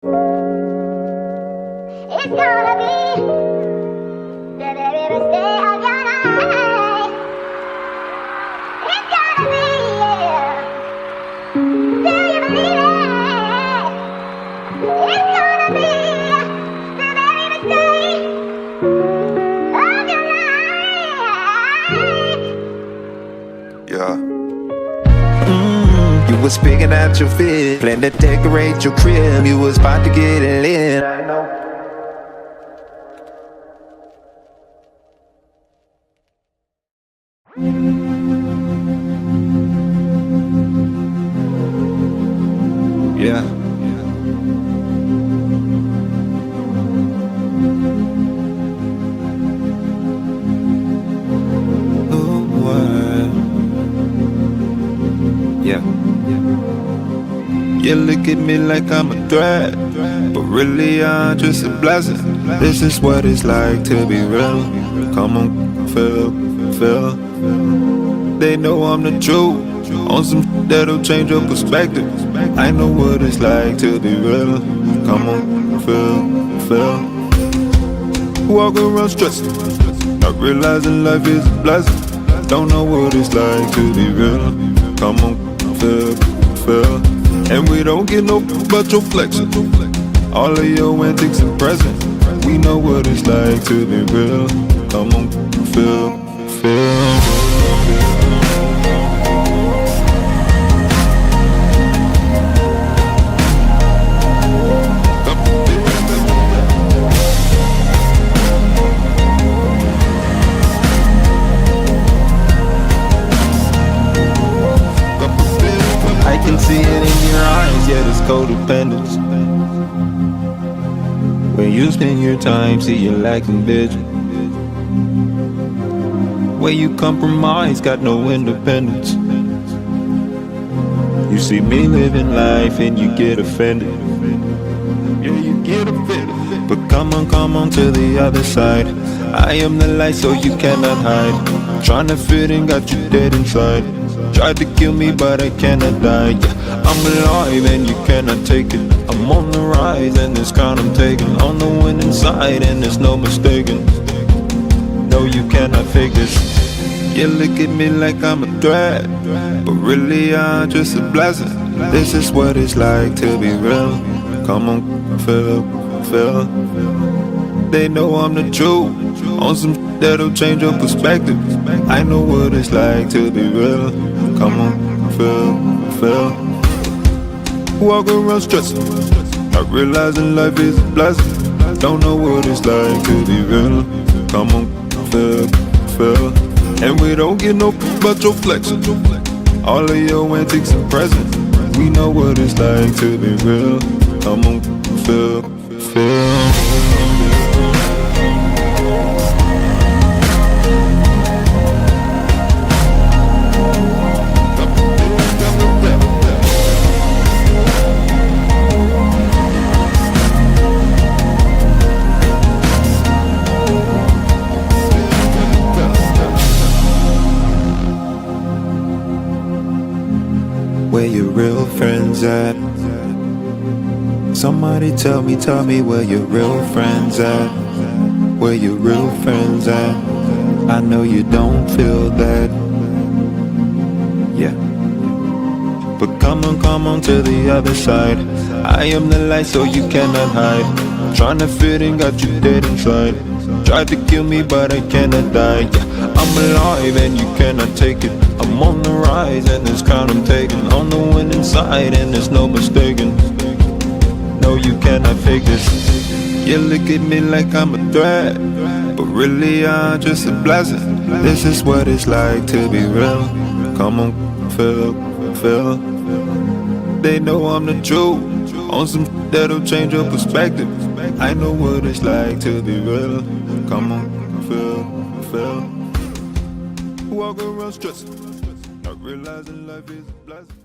It's gonna be the very best day of your life. It's gonna be, yeah. Do you believe it? It's gonna be the very best day of your life. Yeah. You was picking out your fit, plan to decorate your crib. You was about to get it lit. I know. Yeah. Oh, what? Yeah. You look at me like I'm a threat, but really I'm just a blessing. This is what it's like to be real. Come on, feel. They know I'm the truth. On some that'll change your perspective. I know what it's like to be real. Come on, feel. Walk around stressed, not realizing life is a blessing. Don't know what it's like to be real. Come on, feel. And we don't get no but your flexing. All of your antics and presents. We know what it's like to be real. Come on, feel. I can see it in your eyes, yeah, it's codependence. When you spend your time, see you're lacking vision. Where you compromise, got no independence. You see me living life and you get offended. Yeah, you get offended. But come on to the other side. I am the light so you cannot hide. Trying to fit in, got you dead inside. Tried to kill me but I cannot die, yeah. I'm alive and you cannot take it. I'm on the rise and this crown I'm taking. On the winning side and there's no mistaking. No, you cannot fake this. You look at me like I'm a threat, but really I'm just a blessing. This is what it's like to be real. Come on, feel. They know I'm the truth. On some that'll change your perspective. I know what it's like to be real. Come on, feel. Walk around stressed, not realizing life is a blessing. Don't know what it's like to be real. Come on, feel. And we don't get no but your flexing. All of your antics and presents. We know what it's like to be real. Come on, feel. Where your real friends at? Somebody tell me where your real friends at? Where your real friends at? I know you don't feel that. Yeah. But come on to the other side. I am the light so you cannot hide. Trying to fit in, got you dead inside. Tried to kill me but I cannot die, yeah. I'm alive and you cannot take it. I'm on the rise and this crown I'm taking. On the winning side and there's no mistaking. No, you cannot fake this. You look at me like I'm a threat, but really I'm just a blessing. This is what it's like to be real. Come on, feel. They know I'm the truth. On some that'll change your perspective. I know what it's like to be real. Come on, feel. Walk around stressed, not realizing life is a blessing.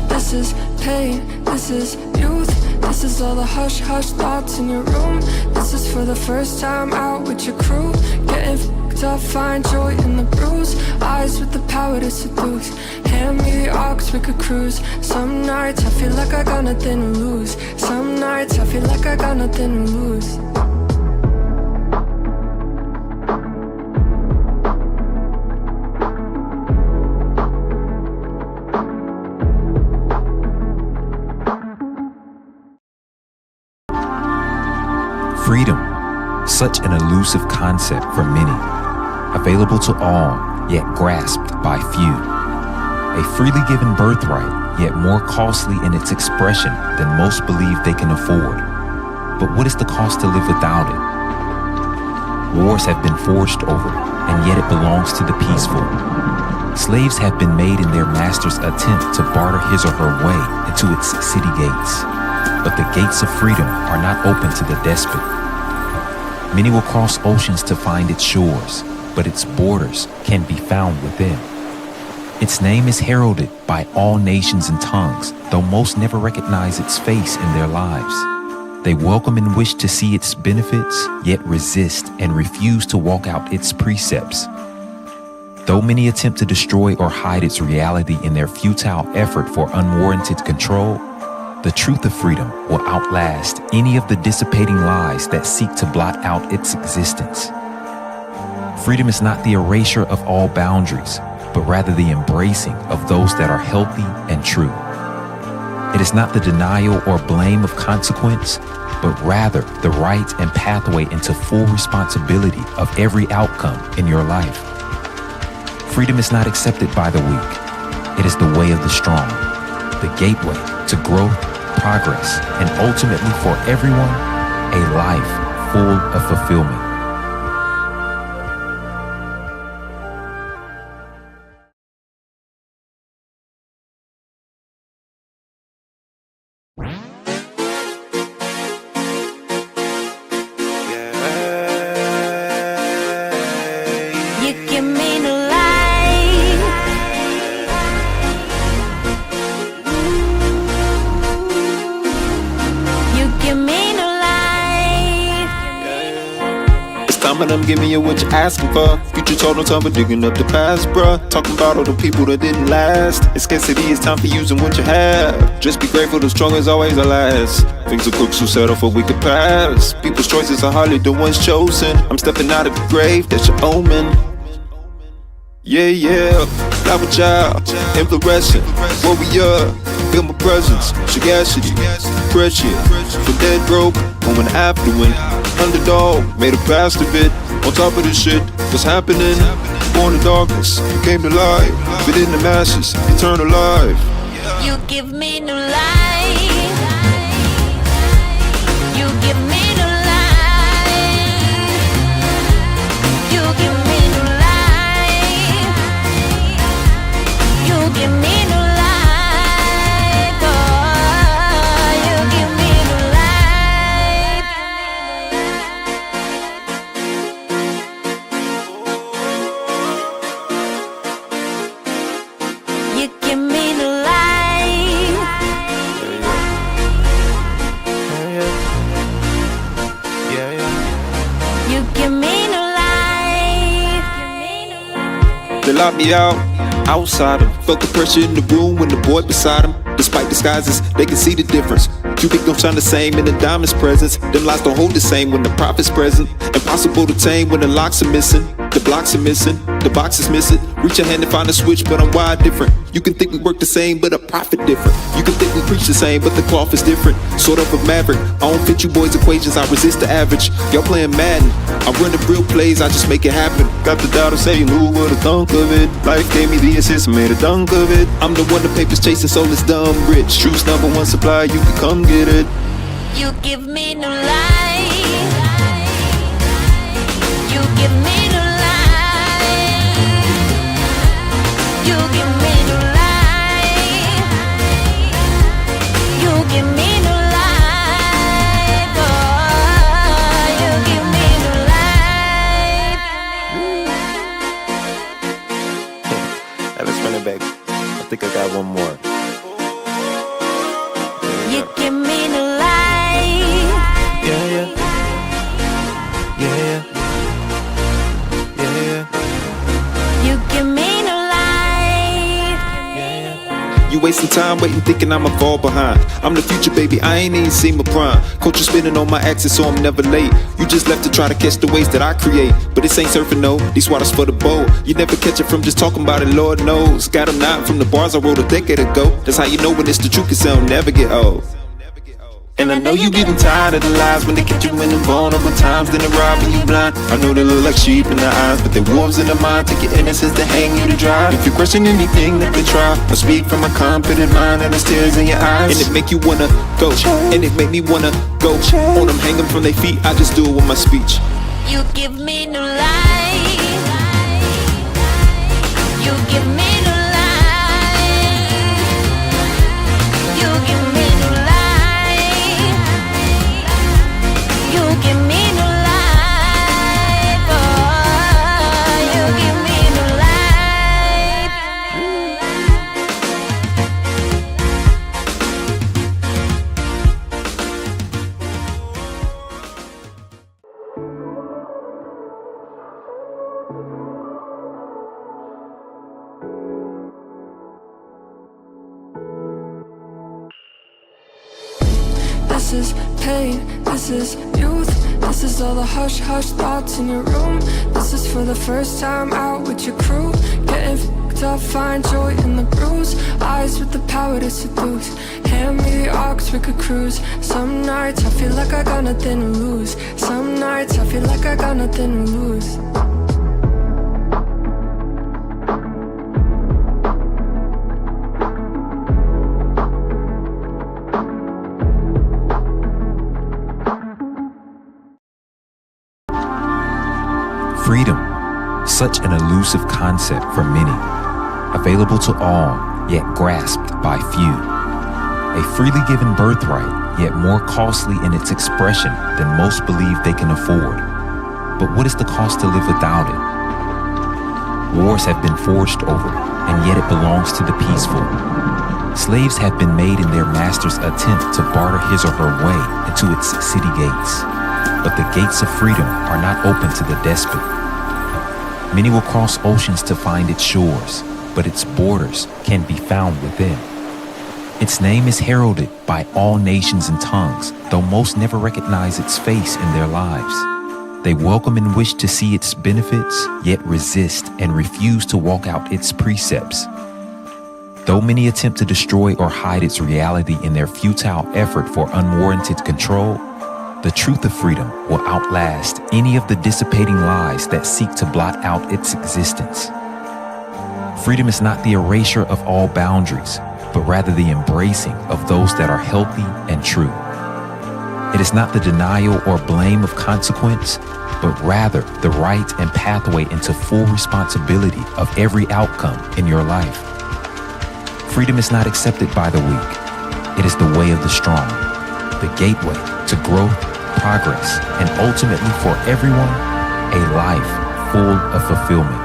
This is pain, this is youth, This is all the hush hush thoughts in your room. This is for the first time out with your crew. Getting fucked up, find joy in the bruise. Eyes with the power to seduce. Hand me the aux, we could cruise. Some nights I feel like I got nothing to lose. Some nights I feel like I got nothing to lose. Freedom, such an elusive concept for many, available to all, yet grasped by few. A freely given birthright, yet more costly in its expression than most believe they can afford. But what is the cost to live without it? Wars have been forged over it, and yet it belongs to the peaceful. Slaves have been made in their master's attempt to barter his or her way into its city gates. But the gates of freedom are not open to the despot. Many will cross oceans to find its shores, but its borders can be found within. Its name is heralded by all nations and tongues, though most never recognize its face in their lives. They welcome and wish to see its benefits, yet resist and refuse to walk out its precepts. Though many attempt to destroy or hide its reality in their futile effort for unwarranted control, the truth of freedom will outlast any of the dissipating lies that seek to blot out its existence. Freedom is not the erasure of all boundaries, but rather the embracing of those that are healthy and true. It is not the denial or blame of consequence, but rather the right and pathway into full responsibility of every outcome in your life. Freedom is not accepted by the weak. It is the way of the strong, the gateway to growth, progress, and ultimately for everyone, a life full of fulfillment. You give me new life. You give me new life. It's time and I'm giving you what you're asking for. Future told no time for digging up the past, bruh. Talking about all the people that didn't last. It's scarcity, it's time for using what you have. Just be grateful, the strong is always the last. Things are quick, so settle for we could pass. People's choices are hardly the ones chosen. I'm stepping out of the grave, that's your omen. Yeah, yeah, flower child, inflorescent, warrior, feel my presence, sagacity, pressure, from dead broke, moment affluent, underdog, made a past of it, on top of this shit, what's happening, born in darkness, came to life, within the masses, eternal life. You give me new life. You give me new life. You give me new life. You give me new life. Oh, you give me new life. You give me new life. You give me new life. They locked me out, outsider. Felt the pressure in the room when the boy beside him. Despite disguises, they can see the difference. Cubic don't shine the same in the diamond's presence. Them lies don't hold the same when the prophet's present. Impossible to tame when the locks are missing. The blocks are missing, the box is missing. Reach your hand and find a switch, but I'm wired different. You can think we work the same, but a profit different. You can think we preach the same, but the cloth is different. Sort of a maverick, I don't fit you boys' equations, I resist the average. Y'all playing Madden, I'm running real plays, I just make it happen. Got the doubt of saying who would've thunk of it. Life gave me the assist, made a dunk of it. I'm the one the papers chasing, so it's dumb rich. Truth's number one supply, you can come get it. You give me new life. You give me new life. You give me new life. You give me new life. Oh, you give me new life. Hey, let's run it back. I think I got one more. You give me new life. You wasting time waiting, thinking I'ma fall behind. I'm the future, baby, I ain't even seen my prime. Culture spinning on my axis, so I'm never late. You just left to try to catch the waves that I create. But this ain't surfing, no, these waters for the boat. You never catch it from just talking about it, Lord knows. Got 'em nodding from the bars I wrote a decade ago. That's how you know when it's the truth, 'cause they'll never get old. And I know you getting tired of the lies when they catch you in the vulnerable times. Then they rob and you blind. I know they look like sheep in the eyes, but they're wolves in the mind. Take your innocence to hang you to dry. If you question anything that they try, I speak from a confident mind and there's tears in your eyes. And it make you wanna go, and it make me wanna go. On them hanging from their feet, I just do it with my speech. You give me new life. You give me new life. You give me new life. You give me new life. Oh, you give me new life. This is pain, this is youth. This is all the hush hush thoughts in your room. This is for the first time out with your crew. Getting f***ed up, find joy in the bruise. Eyes with the power to seduce. Hand me the aux, we could cruise. Some nights I feel like I got nothing to lose. Some nights I feel like I got nothing to lose. Freedom, such an elusive concept for many, available to all, yet grasped by few. A freely given birthright, yet more costly in its expression than most believe they can afford. But what is the cost to live without it? Wars have been forged over it, and yet it belongs to the peaceful. Slaves have been made in their master's attempt to barter his or her way into its city gates. But the gates of freedom are not open to the despot. Many will cross oceans to find its shores, but its borders can be found within. Its name is heralded by all nations and tongues, though most never recognize its face in their lives. They welcome and wish to see its benefits, yet resist and refuse to walk out its precepts. Though many attempt to destroy or hide its reality in their futile effort for unwarranted control, the truth of freedom will outlast any of the dissipating lies that seek to blot out its existence. Freedom is not the erasure of all boundaries, but rather the embracing of those that are healthy and true. It is not the denial or blame of consequence, but rather the right and pathway into full responsibility of every outcome in your life. Freedom is not accepted by the weak. It is the way of the strong, the gateway to growth, progress, and ultimately for everyone, a life full of fulfillment.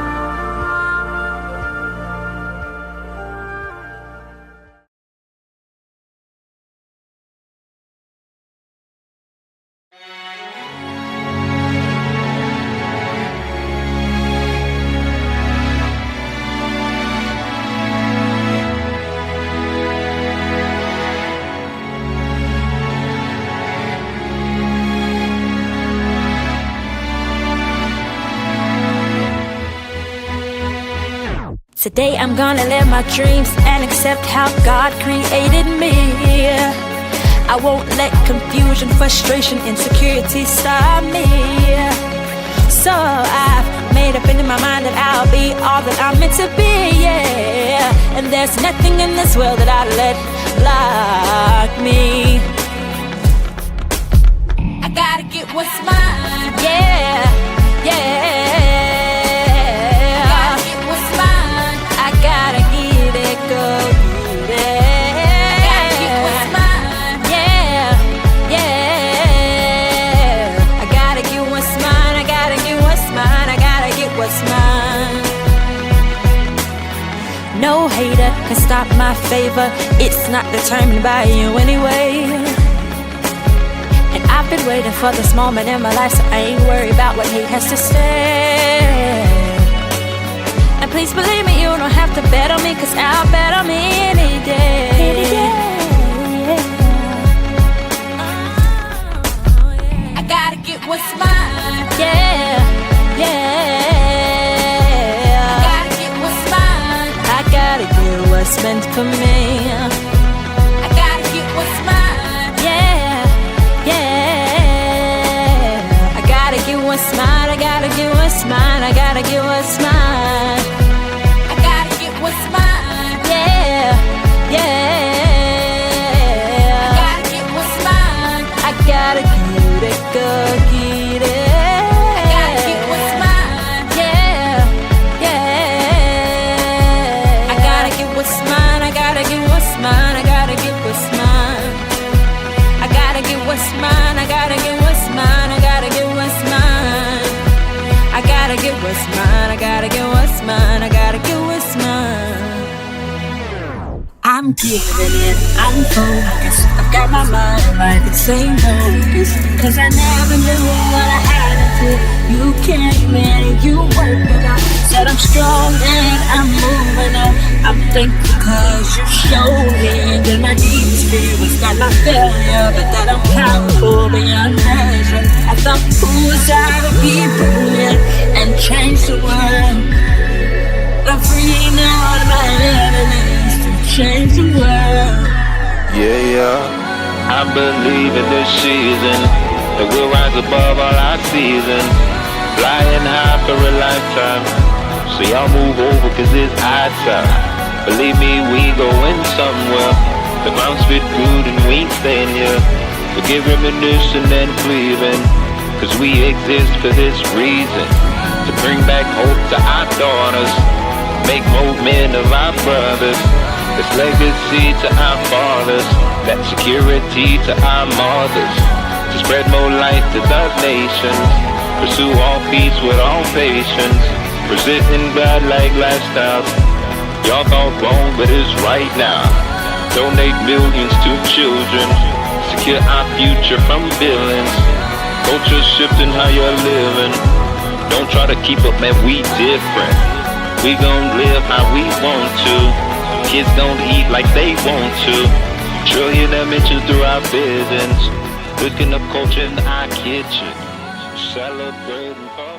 Today I'm gonna live my dreams and accept how God created me. I won't let confusion, frustration, insecurity stop me. So I've made up in my mind that I'll be all that I'm meant to be, yeah. And there's nothing in this world that I'd let block me. I gotta get what's mine, yeah, yeah. No hater can stop my favor. It's not determined by you anyway. And I've been waiting for this moment in my life, so I ain't worried about what he has to say. And please believe me, you don't have to bet on me, cause I'll bet on me any day. Any day. I gotta get what's mine. Yeah, yeah. I gotta get what's mine. I gotta get what's meant for me. I gotta get what's mine. Yeah, yeah. I gotta get what's mine. I gotta get what's mine. I gotta get what's mine. I gotta get what's mine. Yeah, yeah. I gotta get what's mine. I gotta get it, go get it. I gotta get what's mine. Yeah, yeah. I gotta get what's mine. I gotta get what's mine. I gotta get what's mine. I gotta get what's mine. I gotta get what's mine. I gotta get what's mine. I gotta get what's mine. I gotta get what's mine. I gotta get what's mine. I'm giving it, I'm focused. I've got my mind right, it's ain't focus. Cause I never knew what I had to do. You came in, you worked it out. Said I'm strong and I'm moving on. I'm thankful cause you showed me that my deepest fear was not my failure, but that I'm powerful beyond measure. I thought who was I to be brilliant and change the world. I'm free now of my enemies to change the world. Yeah, I believe in this season that we'll rise above all our seasons, flying high for a lifetime. So y'all move over cause it's high time. Believe me, we going somewhere. The ground's fit good and we ain't staying here. Forget reminiscing and grieving, cause we exist for this reason, to bring back hope to our daughters, make more men of our brothers. This legacy to our fathers, that security to our mothers, to spread more light to the nations, pursue all peace with all patience, presenting God-like lifestyles. Y'all thought wrong, but it's right now. Donate millions to children, secure our future from villains. Culture shifting how you're living. Don't try to keep up, man, we different. We gon' live how we want to. Kids don't eat like they want to. Trillion dimensions through our buildings, cooking up culture in our kitchen, celebrating forever.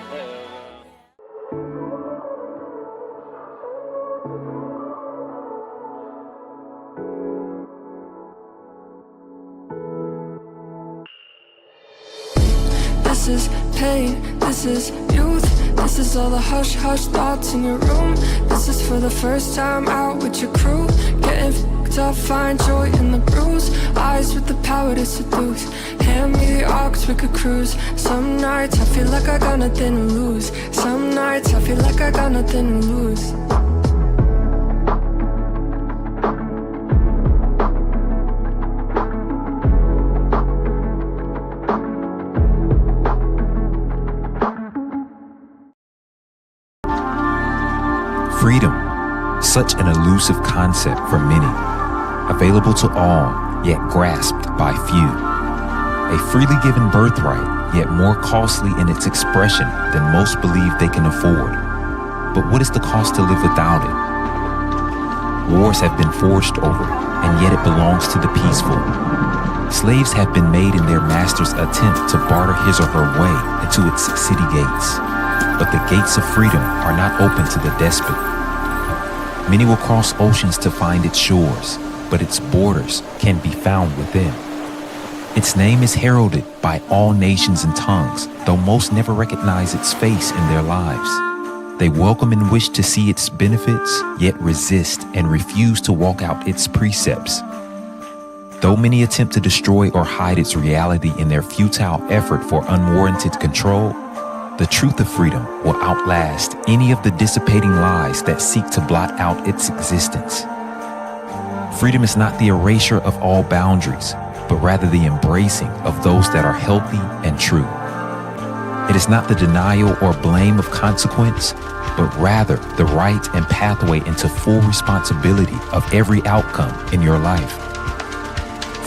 This is pain, this is youth. This is all the hush-hush thoughts in your room. This is for the first time out with your crew. Getting f***ed up, find joy in the bruise. Eyes with the power to seduce. Hand me the aux, we could cruise. Some nights I feel like I got nothing to lose. Some nights I feel like I got nothing to lose. Freedom, such an elusive concept for many, available to all, yet grasped by few. A freely given birthright, yet more costly in its expression than most believe they can afford. But what is the cost to live without it? Wars have been forged over, and yet it belongs to the peaceful. Slaves have been made in their master's attempt to barter his or her way into its city gates. But the gates of freedom are not open to the despot. Many will cross oceans to find its shores, but its borders can be found within. Its name is heralded by all nations and tongues, though most never recognize its face in their lives. They welcome and wish to see its benefits, yet resist and refuse to walk out its precepts. Though many attempt to destroy or hide its reality in their futile effort for unwarranted control, the truth of freedom will outlast any of the dissipating lies that seek to blot out its existence. Freedom is not the erasure of all boundaries, but rather the embracing of those that are healthy and true. It is not the denial or blame of consequence, but rather the right and pathway into full responsibility of every outcome in your life.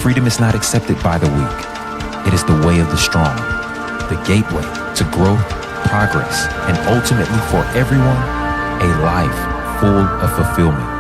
Freedom is not accepted by the weak. It is the way of the strong, the gateway to growth, progress, and ultimately for everyone, a life full of fulfillment.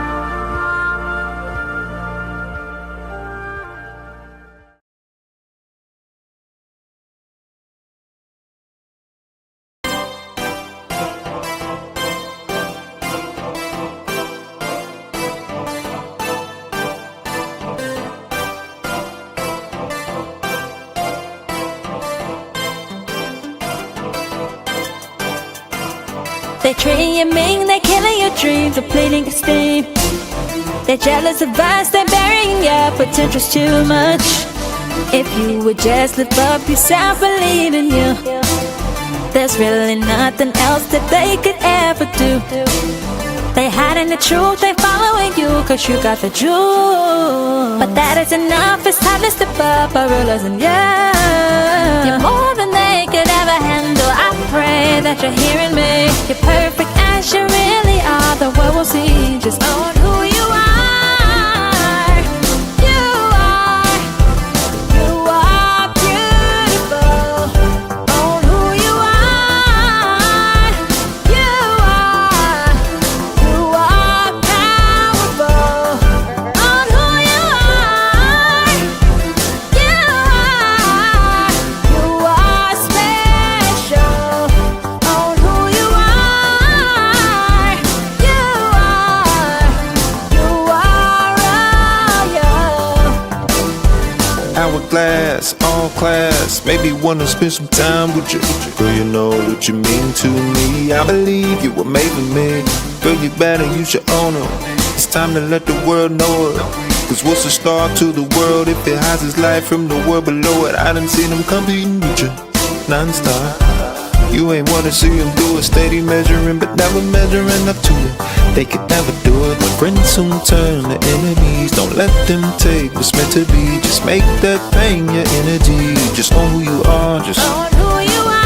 They're treating you mean, they're killing your dreams, depleting your steam. They're jealous of us, they're burying your potential's too much. If you would just lift up yourself, believe in you, there's really nothing else that they could ever do. They hiding the truth, they following you, cause you got the jewel. But that is enough, it's time to step up by realizing you're more than they could ever handle. I pray that you're hearing me. You're perfect as you really are. The world will see just own who you are. You are, you are beautiful. Own who you are. You are powerful. Own who you are. You are special. Own who you are. You are royal. Hourglass, all class, maybe wanna spend some time with you. Girl, you know what you mean to me. I believe you were made for me. Girl, you better use your honor. It's time to let the world know it. Cause what's a star to the world if it hides its light from the world below it? I done seen them competing with you, non-stop. You ain't wanna see them do it, steady measuring but never measuring up to it. They could never do it. When friends soon turn to enemies, don't let them take what's meant to be. Just make that thing your energy. Just own who you are, just Own who you are.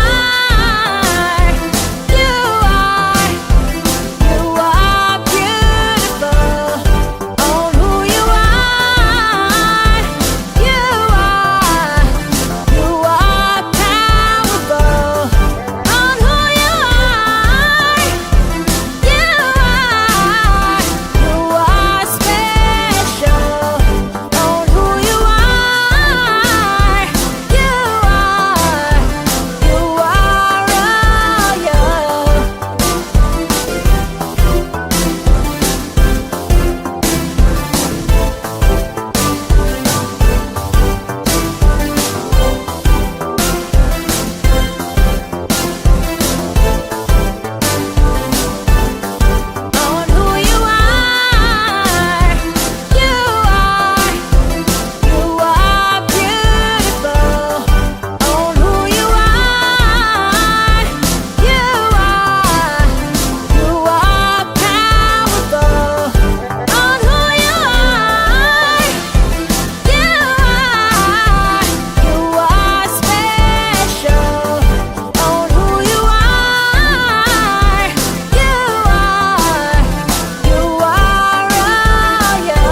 You are beautiful. Own who you are. You are powerful. Own who you are. You are special. Own who you are. You are royal. Own who you are. You are beautiful. Own who you are. You are powerful. Own who you are. You are special. Own who you are. You are royal.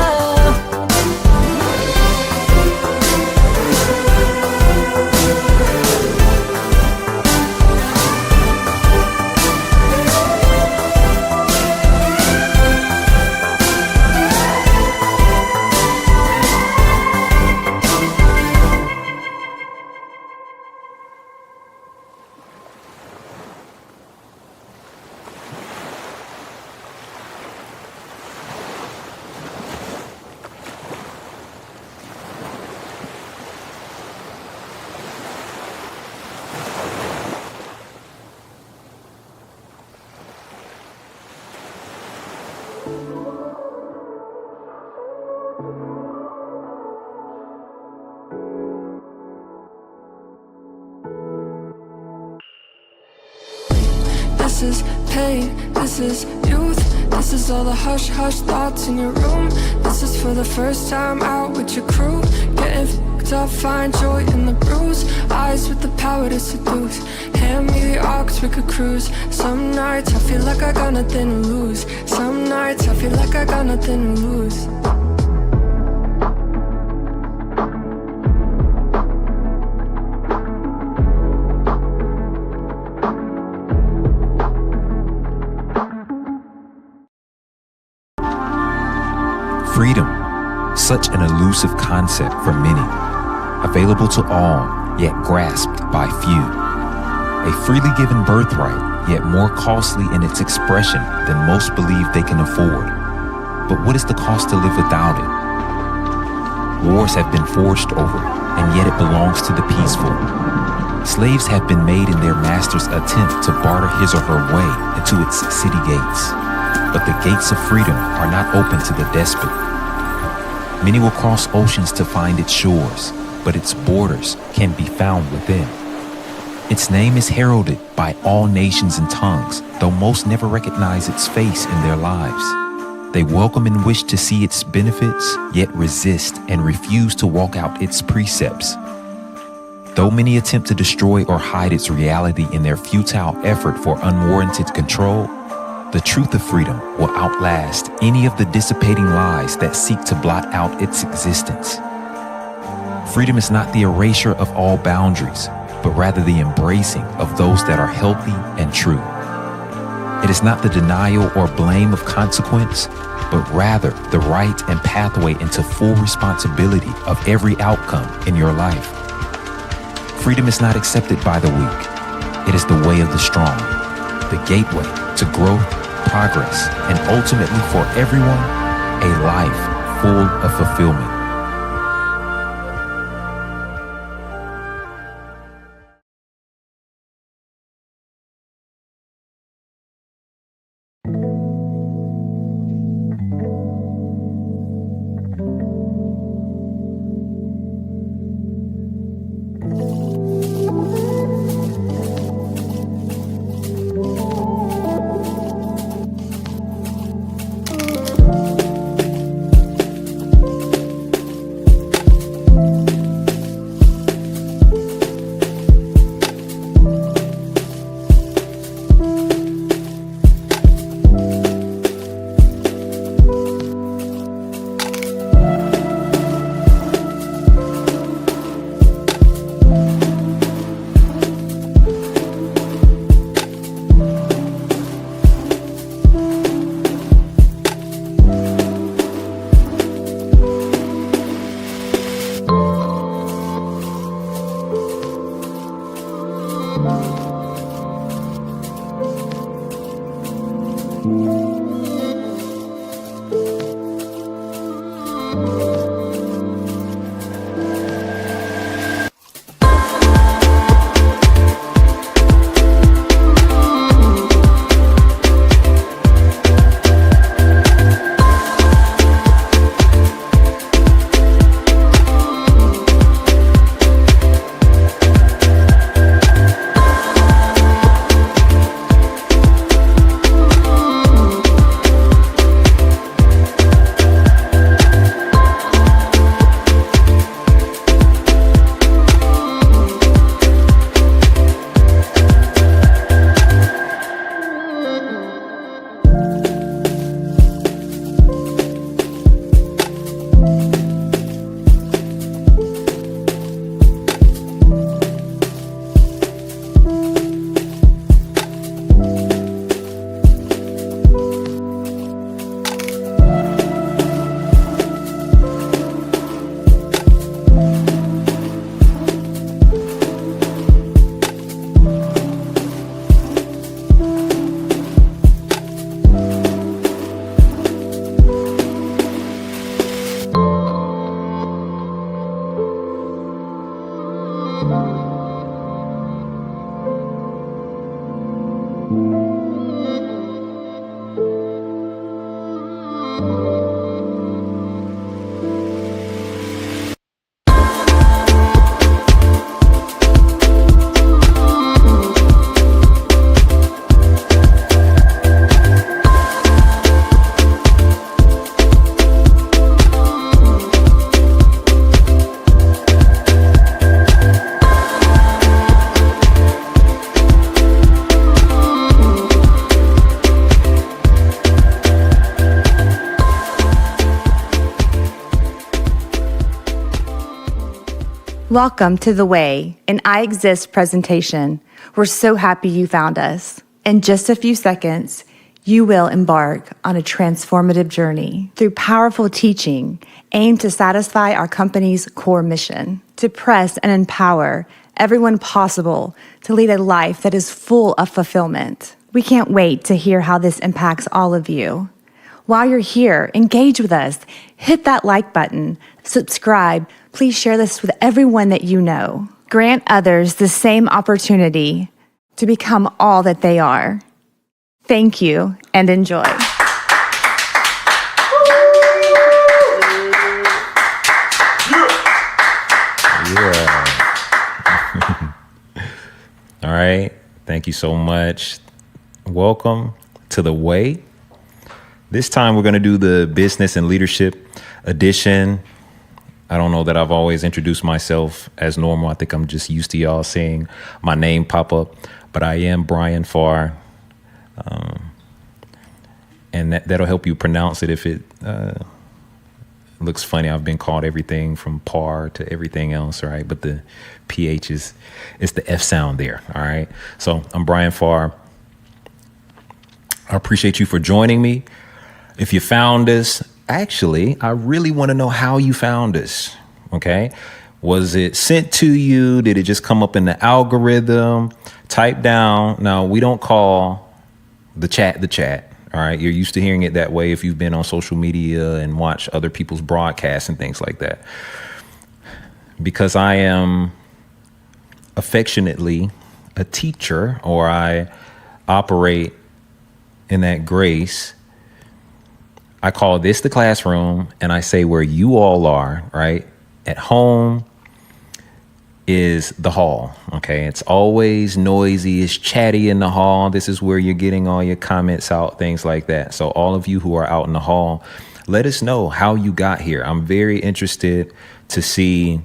This is pain, this is youth. This is all the hush hush thoughts in your room. This is for the first time out with your crew. Getting fucked up, find joy in the bruise. Eyes with the power to seduce. Hand me the aux, we could cruise. Some nights I feel like I got nothing to lose. Some nights I feel like I got nothing to lose. Freedom, such an elusive concept for many, available to all, yet grasped by few. A freely given birthright, yet more costly in its expression than most believe they can afford. But what is the cost to live without it? Wars have been forged over it, and yet it belongs to the peaceful. Slaves have been made in their master's attempt to barter his or her way into its city gates. But the gates of freedom are not open to the despot. Many will cross oceans to find its shores, but its borders can be found within. Its name is heralded by all nations and tongues, though most never recognize its face in their lives. They welcome and wish to see its benefits, yet resist and refuse to walk out its precepts. Though many attempt to destroy or hide its reality in their futile effort for unwarranted control, the truth of freedom will outlast any of the dissipating lies that seek to blot out its existence. Freedom is not the erasure of all boundaries, but rather the embracing of those that are healthy and true. It is not the denial or blame of consequence, but rather the right and pathway into full responsibility of every outcome in your life. Freedom is not accepted by the weak. It is the way of the strong, the gateway to growth, progress, and ultimately for everyone, a life full of fulfillment. Welcome to The Way, an Iexist presentation. We're so happy you found us. In just a few seconds, you will embark on a transformative journey through powerful teaching aimed to satisfy our company's core mission, to press and empower everyone possible to lead a life that is full of fulfillment. We can't wait to hear how this impacts all of you. While you're here, engage with us. Hit that like button, subscribe. Please share this with everyone that you know. Grant others the same opportunity to become all that they are. Thank you and enjoy. Yeah. All right. Thank you so much. Welcome to The Way. This time we're going to do the business and leadership edition. I don't know that I've always introduced myself as normal. I think I'm just used to y'all seeing my name pop up, but I am Bryan Pharr. And that'll help you pronounce it if it looks funny. I've been called everything from Par to everything else, right? But the PH it's the F sound there, all right? So I'm Bryan Pharr. I appreciate you for joining me. If you found us, actually, I really want to know how you found us, okay? Was it sent to you? Did it just come up in the algorithm? Type down. Now, we don't call the chat, all right? You're used to hearing it that way if you've been on social media and watched other people's broadcasts and things like that. Because I am affectionately a teacher, or I operate in that grace, I call this the classroom, and I say where you all are, right? At home is the hall, okay? It's always noisy, it's chatty in the hall. This is where you're getting all your comments out, things like that. So all of you who are out in the hall, let us know how you got here. I'm very interested to see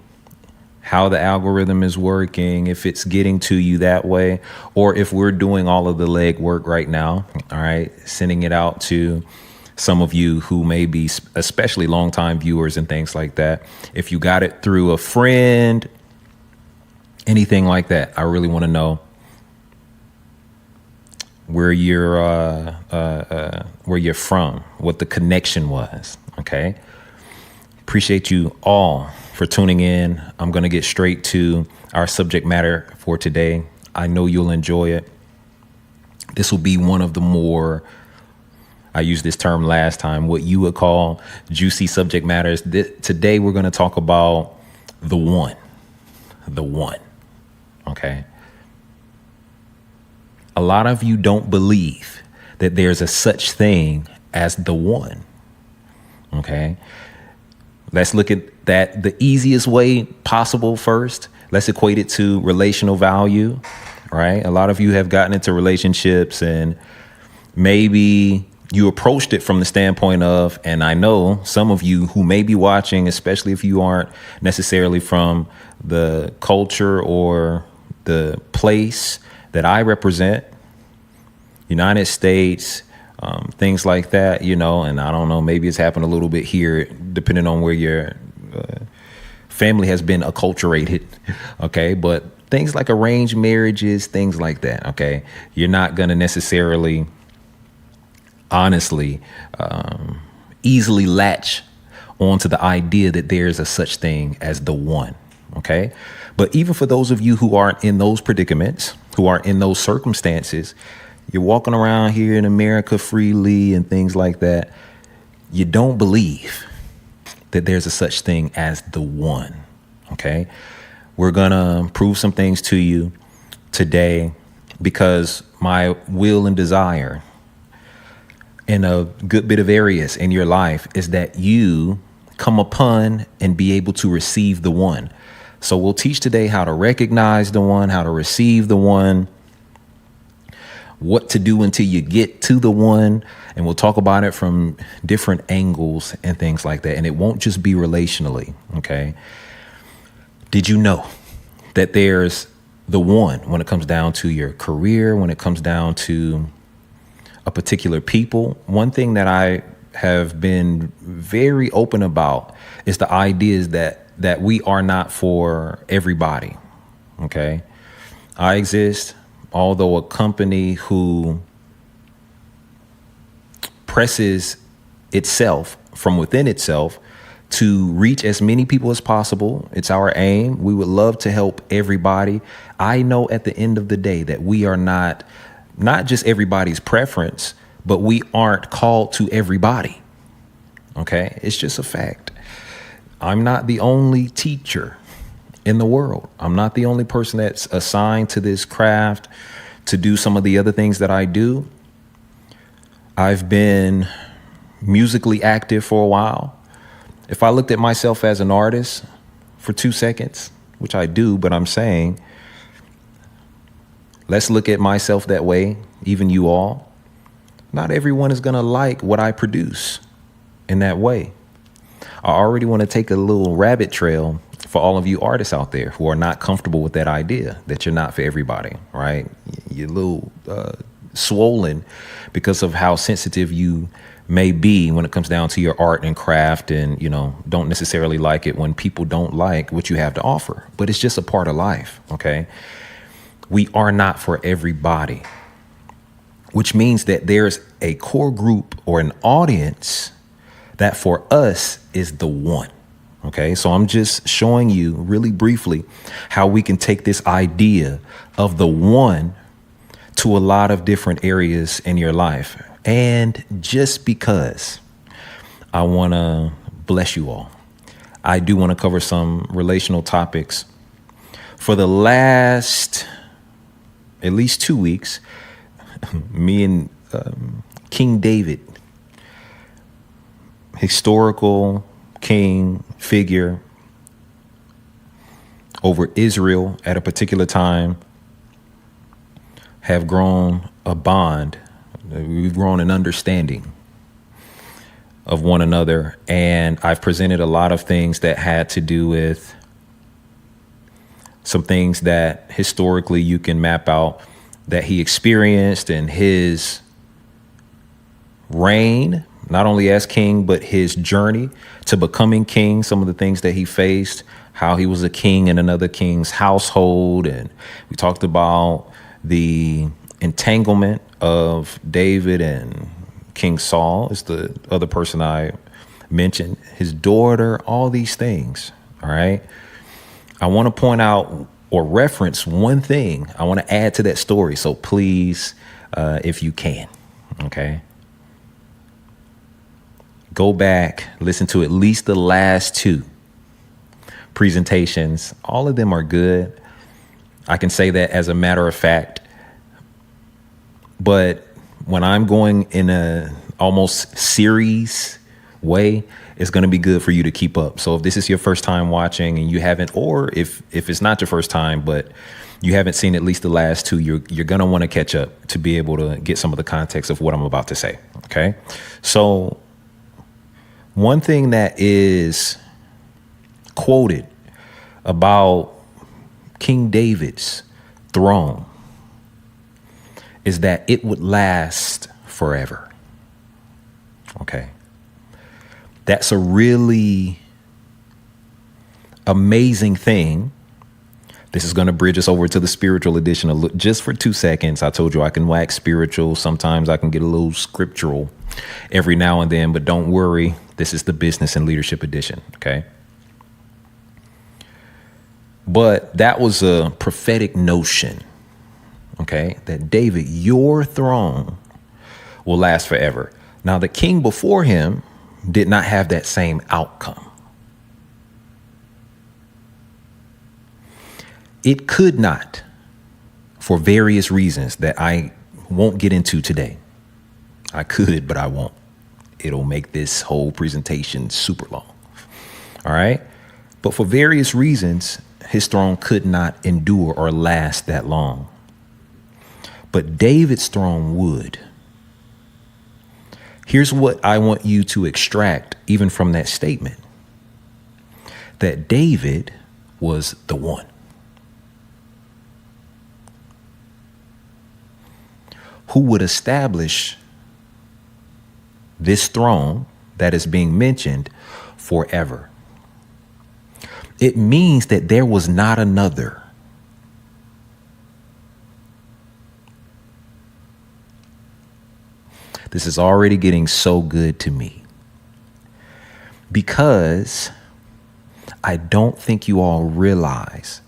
how the algorithm is working, if it's getting to you that way, or if we're doing all of the legwork right now, all right? Sending it out to some of you who may be especially longtime viewers and things like that. If you got it through a friend, anything like that, I really want to know where you're from, what the connection was. Okay. Appreciate you all for tuning in. I'm going to get straight to our subject matter for today. I know you'll enjoy it. This will be one of the more, I used this term last time, what you would call juicy subject matters. Today, we're going to talk about the one. Okay. A lot of you don't believe that there's a such thing as the one. Okay. Let's look at that the easiest way possible first. Let's equate it to relational value, right? A lot of you have gotten into relationships and maybe you approached it from the standpoint of, and I know some of you who may be watching, especially if you aren't necessarily from the culture or the place that I represent, United States, things like that, you know, and I don't know, maybe it's happened a little bit here, depending on where your family has been acculturated, okay? But things like arranged marriages, things like that, okay? You're not going to necessarily, honestly, easily latch onto the idea that there's a such thing as the one, okay? But even for those of you who aren't in those predicaments, who aren't in those circumstances, you're walking around here in America freely and things like that, you don't believe that there's a such thing as the one, okay? We're gonna prove some things to you today because my will and desire in a good bit of areas in your life is that you come upon and be able to receive the one. So we'll teach today how to recognize the one, how to receive the one, what to do until you get to the one. And we'll talk about it from different angles and things like that. And it won't just be relationally, okay? Did you know that there's the one when it comes down to your career, when it comes down to a particular people? One thing that I have been very open about is the idea is that we are not for everybody, okay? Iexist, although a company who presses itself from within itself to reach as many people as possible. It's our aim. We would love to help everybody. I know at the end of the day that we are not just everybody's preference, but we aren't called to everybody. Okay? It's just a fact. I'm not the only teacher in the world. I'm not the only person that's assigned to this craft to do some of the other things that I do. I've been musically active for a while. If I looked at myself as an artist for 2 seconds, which I do, but I'm saying, let's look at myself that way, even you all. Not everyone is going to like what I produce in that way. I already want to take a little rabbit trail for all of you artists out there who are not comfortable with that idea that you're not for everybody, right? You're a little swollen because of how sensitive you may be when it comes down to your art and craft, and, you know, don't necessarily like it when people don't like what you have to offer. But it's just a part of life, okay? We are not for everybody, which means that there's a core group or an audience that for us is the one. Okay, so I'm just showing you really briefly how we can take this idea of the one to a lot of different areas in your life. And just because I want to bless you all, I do want to cover some relational topics. For the last at least 2 weeks, me and King David, historical king figure over Israel at a particular time, have grown a bond. We've grown an understanding of one another. And I've presented a lot of things that had to do with some things that historically you can map out that he experienced in his reign, not only as king, but his journey to becoming king, some of the things that he faced, how he was a king in another king's household. And we talked about the entanglement of David and King Saul is the other person I mentioned, his daughter, all these things. All right. I want to point out or reference one thing. I want to add to that story. So please, if you can, okay, go back, listen to at least the last 2 presentations. All of them are good. I can say that as a matter of fact. But when I'm going in a almost series way, it's going to be good for you to keep up. So if this is your first time watching and you haven't, or if it's not your first time, but you haven't seen at least the last 2, you're going to want to catch up to be able to get some of the context of what I'm about to say. Okay. So one thing that is quoted about King David's throne is that it would last forever. Okay. That's a really amazing thing. This is going to bridge us over to the spiritual edition just for 2 seconds. I told you I can wax spiritual. Sometimes I can get a little scriptural every now and then, but don't worry. This is the business and leadership edition. Okay. But that was a prophetic notion. Okay, that David, your throne will last forever. Now, the king before him did not have that same outcome. It could not, for various reasons that I won't get into today. I could, but I won't. It'll make this whole presentation super long. All right. But for various reasons, his throne could not endure or last that long. But David's throne would. Here's what I want you to extract even from that statement. That David was the one. Who would establish this throne that is being mentioned forever. It means that there was not another. This is already getting so good to me, because I don't think you all realize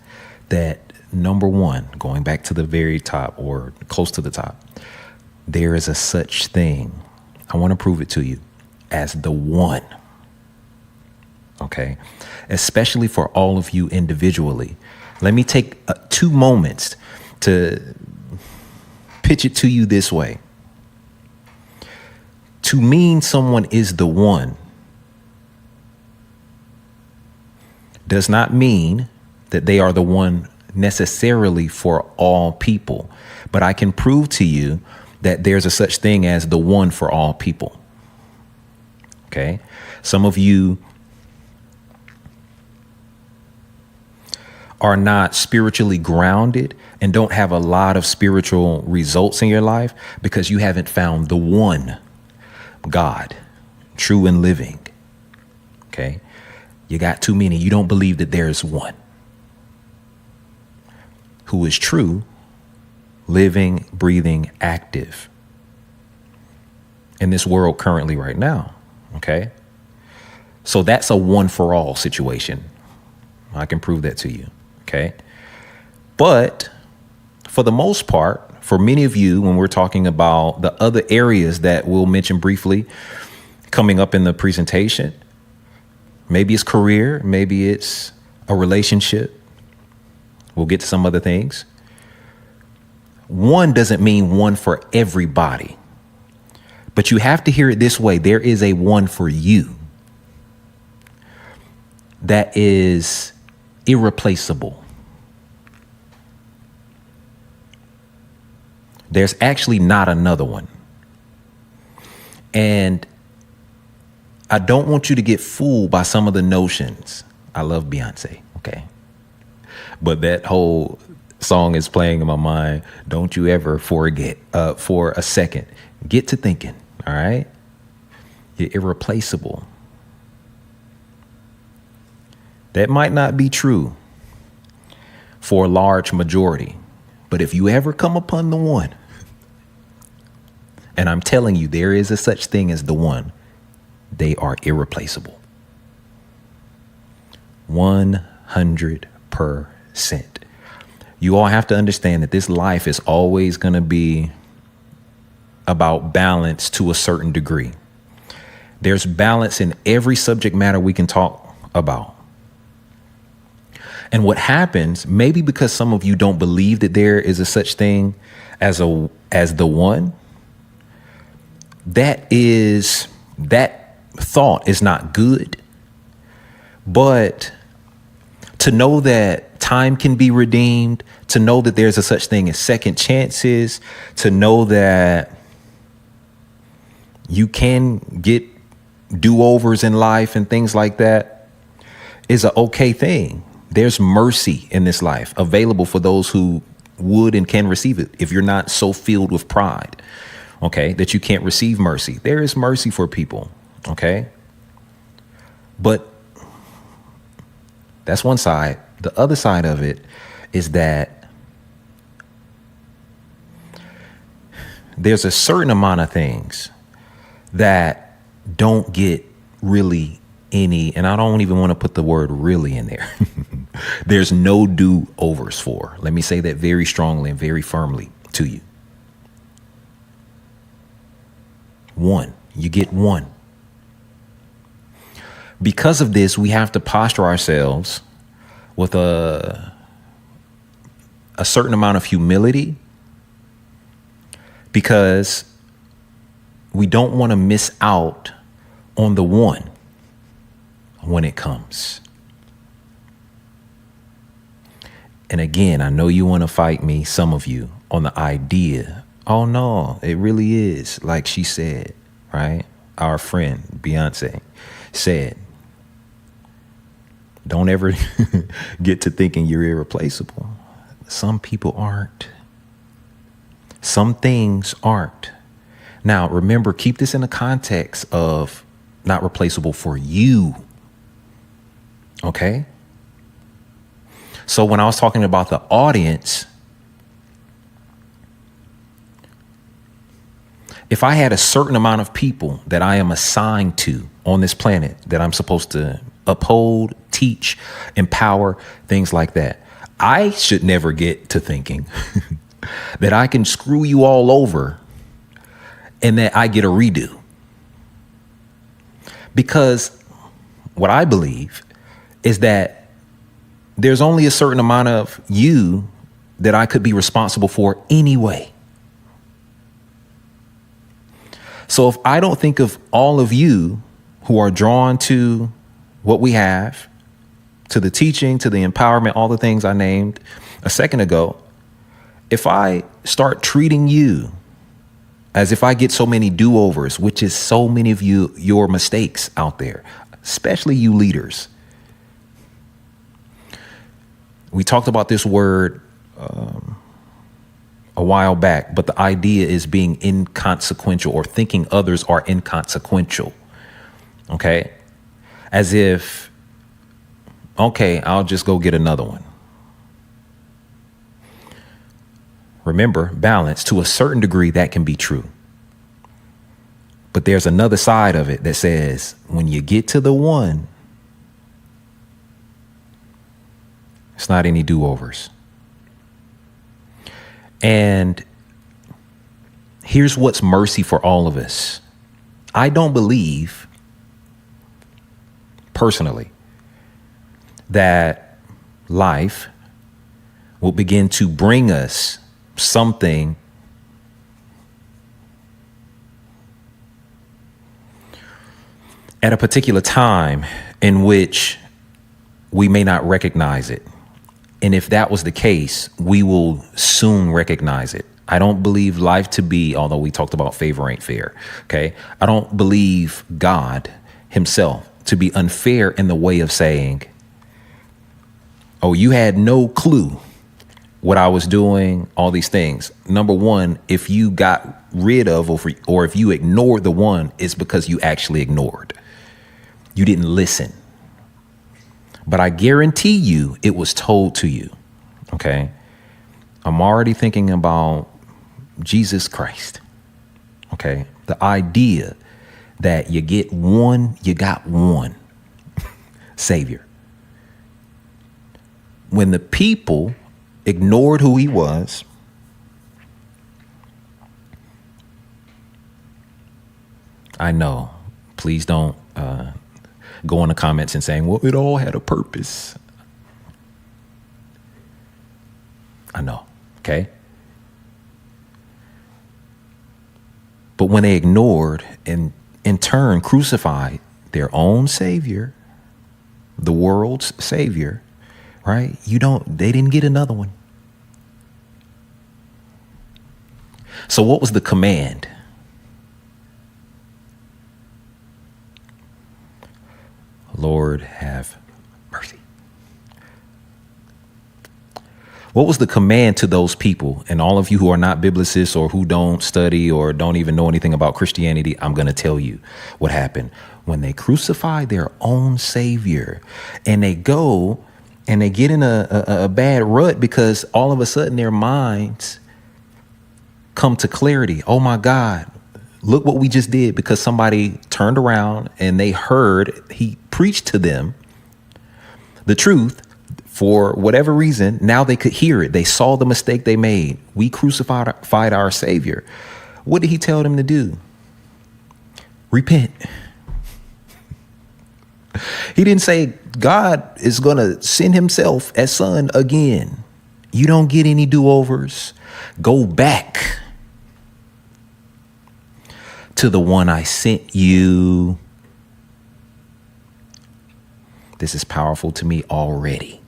that, number one, going back to the very top or close to the top, there is a such thing, I want to prove it to you, as the one. Okay? Especially for all of you individually. Let me take 2 moments to pitch it to you this way. To mean someone is the one does not mean that they are the one necessarily for all people. But I can prove to you that there's a such thing as the one for all people. Okay? Some of you are not spiritually grounded and don't have a lot of spiritual results in your life because you haven't found the one God, true and living. Okay? You got too many. You don't believe that there's one who is true, living, breathing, active in this world currently right now. Okay? So that's a one for all situation. I can prove that to you. Okay. But for the most part, for many of you, when we're talking about the other areas that we'll mention briefly coming up in the presentation, maybe it's career, maybe it's a relationship. We'll get to some other things. One doesn't mean one for everybody, but you have to hear it this way. There is a one for you that is irreplaceable. There's actually not another one. And I don't want you to get fooled by some of the notions. I love Beyonce, okay? But that whole song is playing in my mind. Don't you ever forget for a second. Get to thinking, all right? You're irreplaceable. That might not be true for a large majority, but if you ever come upon the one, and I'm telling you, there is a such thing as the one, they are irreplaceable. 100%. You all have to understand that this life is always going to be about balance to a certain degree. There's balance in every subject matter we can talk about. And what happens, maybe because some of you don't believe that there is a such thing as the one, that thought is not good. But to know that time can be redeemed, to know that there's a such thing as second chances, to know that you can get do-overs in life and things like that is an okay thing. There's mercy in this life available for those who would and can receive it. If you're not so filled with pride, okay, that you can't receive mercy, there is mercy for people, okay? But that's one side. The other side of it is that there's a certain amount of things that don't get really any, and I don't even want to put the word really in there. There's no do-overs for. Let me say that very strongly and very firmly to you. One, you get one. Because of this, we have to posture ourselves with a certain amount of humility, because we don't want to miss out on the one when it comes. And again, I know you want to fight me, some of you, on the idea. Oh no, it really is. Like she said, right? Our friend Beyonce said, don't ever get to thinking you're irreplaceable. Some people aren't. Some things aren't. Now, remember, keep this in the context of not replaceable for you. Okay? So when I was talking about the audience, if I had a certain amount of people that I am assigned to on this planet that I'm supposed to uphold, teach, empower, things like that, I should never get to thinking that I can screw you all over and that I get a redo. Because what I believe is that there's only a certain amount of you that I could be responsible for anyway. So if I don't think of all of you who are drawn to what we have, to the teaching, to the empowerment, all the things I named a second ago, if I start treating you as if I get so many do-overs, which is so many of you, your mistakes out there, especially you leaders. We talked about this word a while back, but the idea is being inconsequential or thinking others are inconsequential. Okay. As if, okay, I'll just go get another one. Remember, balance. To a certain degree, that can be true. But there's another side of it that says when you get to the one, it's not any do-overs. And here's what's mercy for all of us. I don't believe, personally, that life will begin to bring us something at a particular time in which we may not recognize it. And if that was the case, we will soon recognize it. I don't believe life to be, although we talked about favor ain't fair, okay? I don't believe God himself to be unfair in the way of saying, oh, you had no clue what I was doing, all these things. Number one, if you got rid of or if you ignored the one, it's because you actually ignored. You didn't listen. But I guarantee you it was told to you. Okay. I'm already thinking about Jesus Christ. Okay. The idea that you get one, you got one Savior. When the people ignored who he was, I know, please don't go in the comments and saying, well, it all had a purpose. I know. Okay. But when they ignored and in turn crucified their own Savior, the world's Savior, right? They didn't get another one. So what was the command? Lord, have mercy. What was the command to those people? And all of you who are not biblicists or who don't study or don't even know anything about Christianity, I'm going to tell you what happened when they crucified their own Savior and they go and they get in a bad rut because all of a sudden their minds come to clarity. Oh, my God. Look what we just did, because somebody turned around and they heard he preached to them the truth for whatever reason. Now they could hear it. They saw the mistake they made. We crucified our Savior. What did he tell them to do? Repent. He didn't say God is going to send himself as son again. You don't get any do-overs. Go back to the one I sent you. This is powerful to me already.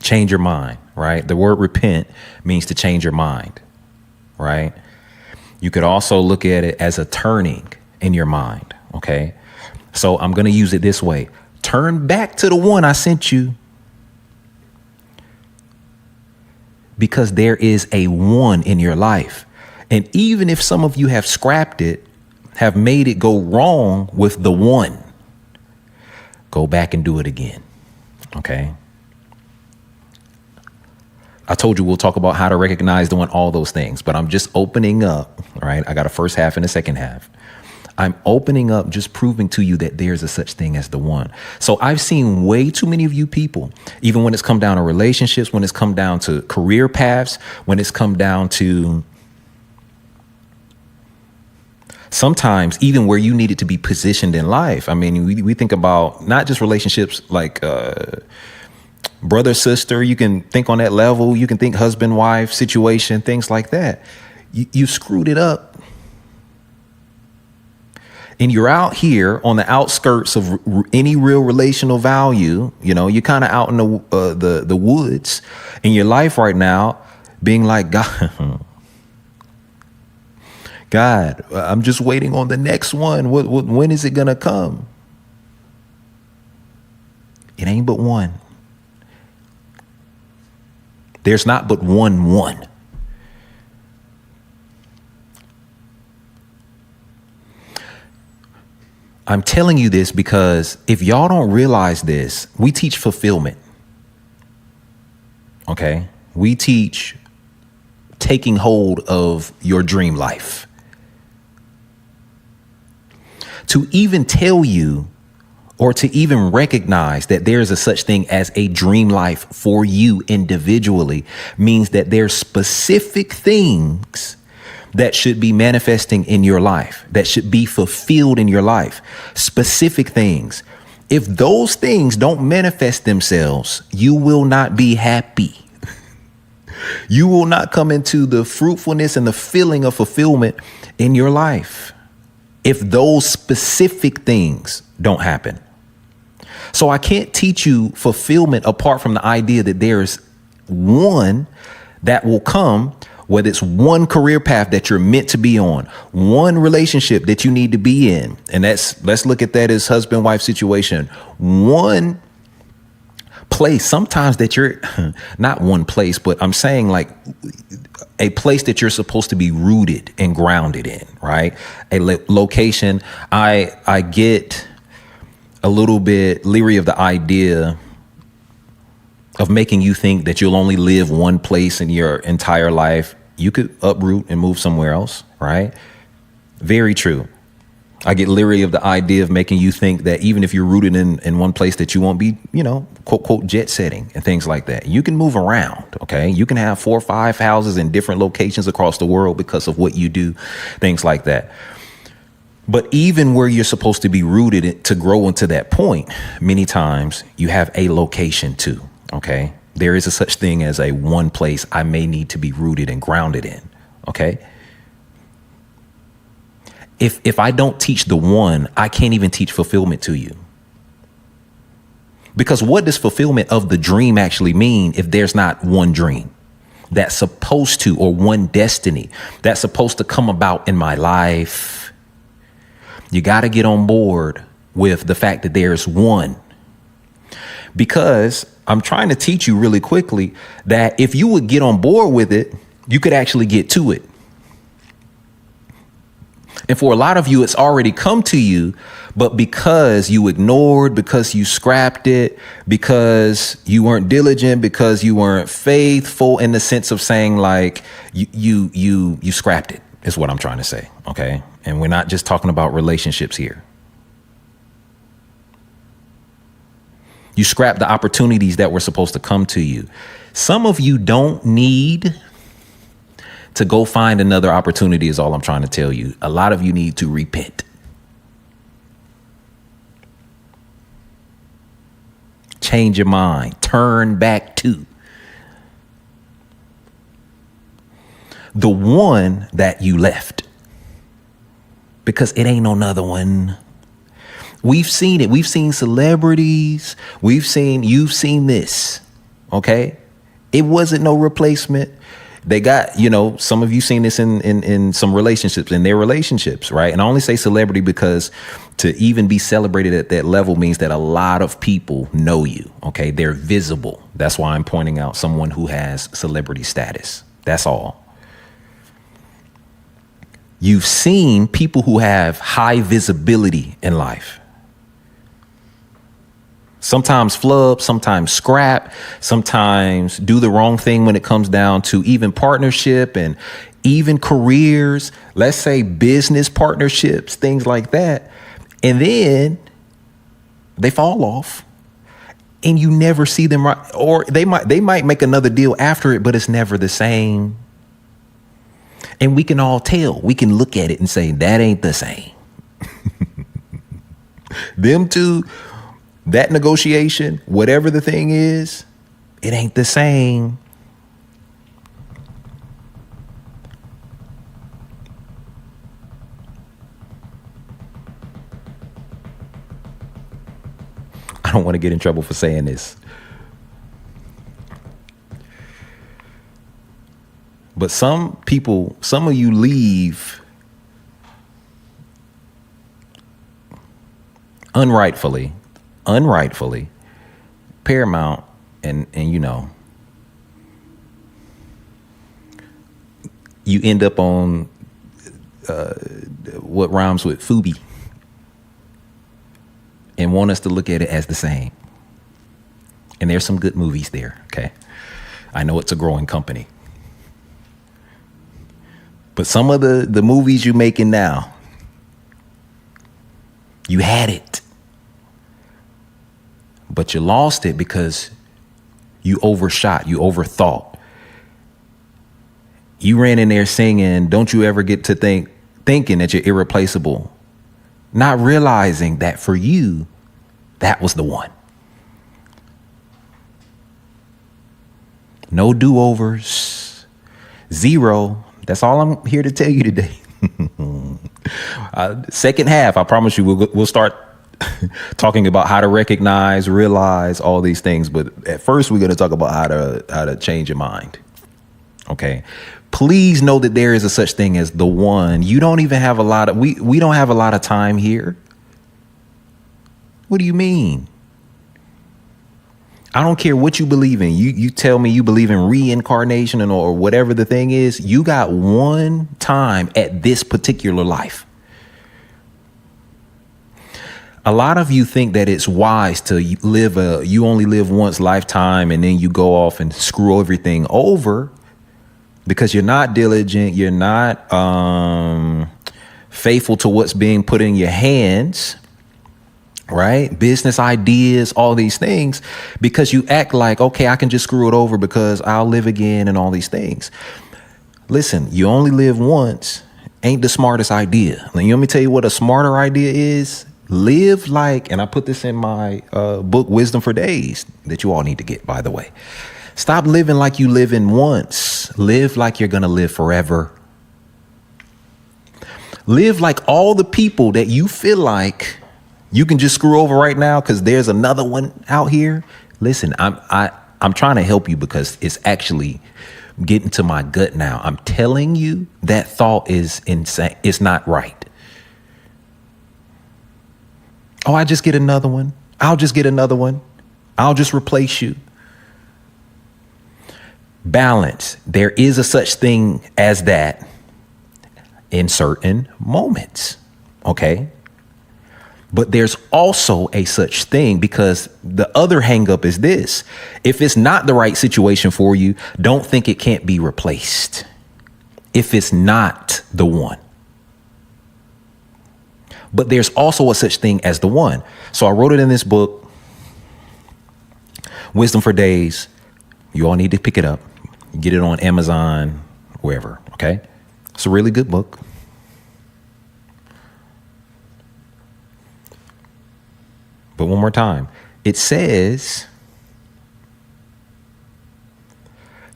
Change your mind, right? The word repent means to change your mind, right? You could also look at it as a turning in your mind, okay? So I'm going to use it this way. Turn back to the one I sent you. Because there is a one in your life. And even if some of you have scrapped it, have made it go wrong with the one, go back and do it again. Okay. I told you we'll talk about how to recognize doing all those things, but I'm just opening up, right? I got a first half and a second half. I'm opening up, just proving to you that there's a such thing as the one. So I've seen way too many of you people, even when it's come down to relationships, when it's come down to career paths, when it's come down to sometimes even where you needed to be positioned in life. I mean, we think about not just relationships like brother, sister. You can think on that level. You can think husband, wife situation, things like that. You screwed it up. And you're out here on the outskirts of any real relational value. You know, you're kind of out in the woods in your life right now, being like, God, I'm just waiting on the next one. When is it going to come? It ain't but one. There's not but one. I'm telling you this because if y'all don't realize this, we teach fulfillment. Okay? We teach taking hold of your dream life. To even tell you or to even recognize that there's a such thing as a dream life for you individually means that there's specific things that should be manifesting in your life, that should be fulfilled in your life, specific things. If those things don't manifest themselves, you will not be happy. You will not come into the fruitfulness and the feeling of fulfillment in your life if those specific things don't happen. So I can't teach you fulfillment apart from the idea that there's one that will come, whether it's one career path that you're meant to be on, one relationship that you need to be in. And let's look at that as husband-wife situation. One place, sometimes that you're not one place, but I'm saying like a place that you're supposed to be rooted and grounded in, right? A location. I get a little bit leery of the idea of making you think that you'll only live one place in your entire life. You could uproot and move somewhere else, right? Very true. I get leery of the idea of making you think that even if you're rooted in one place that you won't be, quote, quote, jet setting and things like that. You can move around, okay? You can have 4 or 5 houses in different locations across the world because of what you do, things like that. But even where you're supposed to be rooted to grow into that point, many times you have a location too, okay? There is a such thing as a one place I may need to be rooted and grounded in, okay? If I don't teach the one, I can't even teach fulfillment to you. Because what does fulfillment of the dream actually mean if there's not one dream that's supposed to, or one destiny that's supposed to come about in my life? You got to get on board with the fact that there's one. Because I'm trying to teach you really quickly that if you would get on board with it, you could actually get to it. And for a lot of you, it's already come to you, but because you ignored, because you scrapped it, because you weren't diligent, because you weren't faithful, in the sense of saying like you scrapped it is what I'm trying to say. Okay. And we're not just talking about relationships here. You scrapped the opportunities that were supposed to come to you. Some of you don't need to go find another opportunity is all I'm trying to tell you. A lot of you need to repent. Change your mind. Turn back to the one that you left. Because it ain't no other one. We've seen it. We've seen celebrities. You've seen this. Okay? It wasn't no replacement. They got, some of you seen this in some relationships, in their relationships, right? And I only say celebrity because to even be celebrated at that level means that a lot of people know you, okay? They're visible. That's why I'm pointing out someone who has celebrity status. That's all. You've seen people who have high visibility in life. Sometimes flub, sometimes scrap, sometimes do the wrong thing when it comes down to even partnership and even careers, let's say business partnerships, things like that. And then they fall off and you never see them, right? Or they might make another deal after it, but it's never the same. And we can all tell, we can look at it and say, that ain't the same. Them two, that negotiation, whatever the thing is, it ain't the same. I don't want to get in trouble for saying this. But some people, some of you leave unrightfully, Paramount, and you know, you end up on what rhymes with Fubi, and want us to look at it as the same. And there's some good movies there, okay? I know it's a growing company. But some of the movies you're making now, you had it. But you lost it because you overshot, you overthought. You ran in there singing, don't you ever get to thinking that you're irreplaceable, not realizing that for you, that was the one. No do-overs, zero. That's all I'm here to tell you today. Second half, I promise you, we'll start talking about how to recognize, realize all these things. But at first, we're going to talk about how to change your mind. Okay. Please know that there is a such thing as the one. You don't even have a lot of, we don't have a lot of time here. What do you mean? I don't care what you believe in. You tell me you believe in reincarnation or whatever the thing is. You got one time at this particular life. A lot of you think that it's wise to you only live once lifetime and then you go off and screw everything over because you're not diligent. You're not faithful to what's being put in your hands. Right? Business ideas, all these things, because you act like, okay, I can just screw it over because I'll live again and all these things. Listen, you only live once ain't the smartest idea. Let me tell you what a smarter idea is. Live like, and I put this in my book, Wisdom for Days, that you all need to get, by the way. Stop living like you live in once. Live like you're going to live forever. Live like all the people that you feel like you can just screw over right now because there's another one out here. Listen, I'm trying to help you because it's actually getting to my gut now. I'm telling you that thought is insane. It's not right. Oh, I just get another one. I'll just get another one. I'll just replace you. Balance. There is a such thing as that in certain moments. Okay. But there's also a such thing because the other hang up is this. If it's not the right situation for you, don't think it can't be replaced. If it's not the one. But there's also a such thing as the one. So I wrote it in this book, Wisdom for Days. You all need to pick it up. Get it on Amazon, wherever. Okay. It's a really good book. But one more time, it says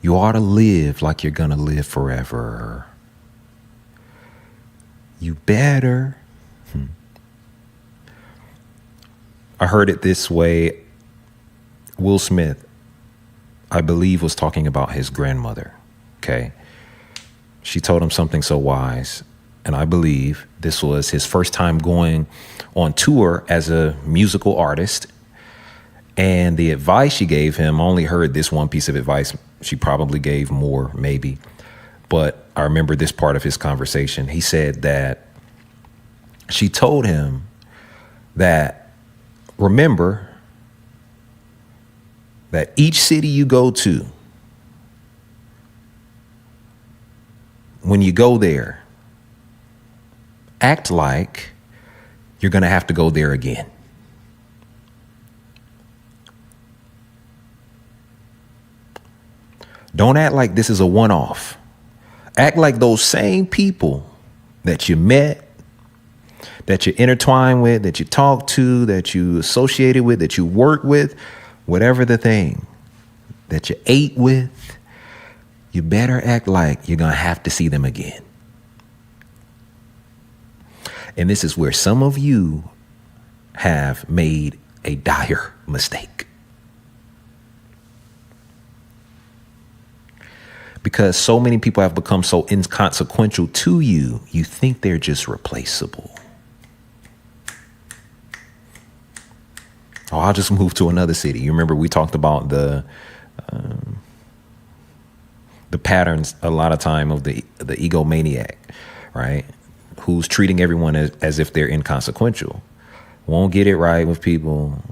you ought to live like you're going to live forever. You better. I heard it this way. Will Smith, I believe, was talking about his grandmother. Okay. She told him something so wise. And I believe this was his first time going on tour as a musical artist. And the advice she gave him, I only heard this one piece of advice. She probably gave more, maybe. But I remember this part of his conversation. He said that she told him that, remember, that each city you go to, when you go there, act like you're going to have to go there again. Don't act like this is a one-off. Act like those same people that you met, that you intertwined with, that you talked to, that you associated with, that you worked with, whatever the thing, that you ate with, you better act like you're going to have to see them again. And this is where some of you have made a dire mistake. Because so many people have become so inconsequential to you, you think they're just replaceable. Oh, I'll just move to another city. You remember we talked about the patterns a lot of time of the egomaniac, right? Who's treating everyone as if they're inconsequential. Won't get it right with people.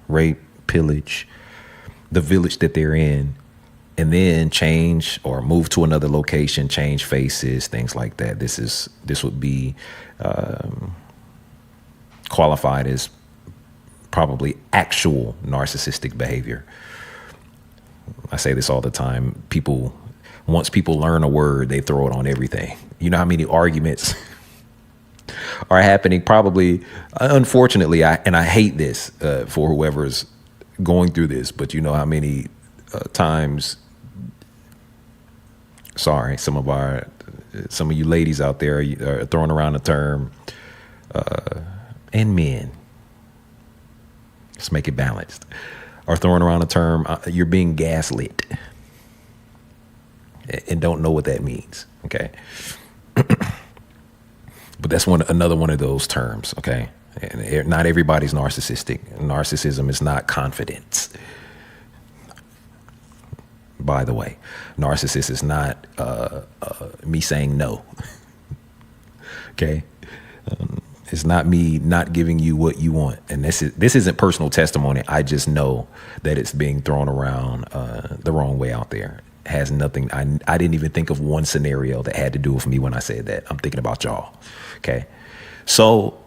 Rape, pillage, the village that they're in. And then change or move to another location, change faces, things like that. This would be qualified as probably actual narcissistic behavior. I say this all the time. Once people learn a word, they throw it on everything. You know how many arguments are happening? Probably, unfortunately, I hate this for whoever's going through this, but you know how many times. Sorry, some of you ladies out there are throwing around the term, and men, let's make it balanced, are throwing around the term, you're being gaslit, and don't know what that means, okay? But that's another one of those terms, okay? And not everybody's narcissistic. Narcissism is not confidence. By the way, narcissist is not me saying no. Okay, it's not me not giving you what you want, and this isn't personal testimony. I just know that it's being thrown around the wrong way out there. It has nothing. I didn't even think of one scenario that had to do with me when I said that. I'm thinking about y'all. Okay, so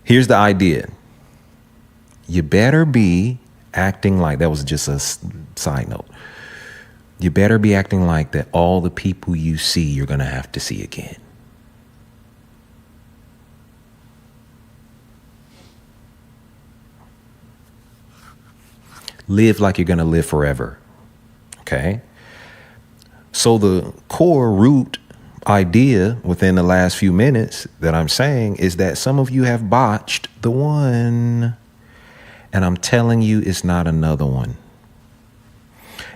here's the idea. You better be acting like, that was just a side note. You better be acting like that all the people you see, you're going to have to see again. Live like you're going to live forever. Okay? So the core root idea within the last few minutes that I'm saying is that some of you have botched the one. And I'm telling you, it's not another one.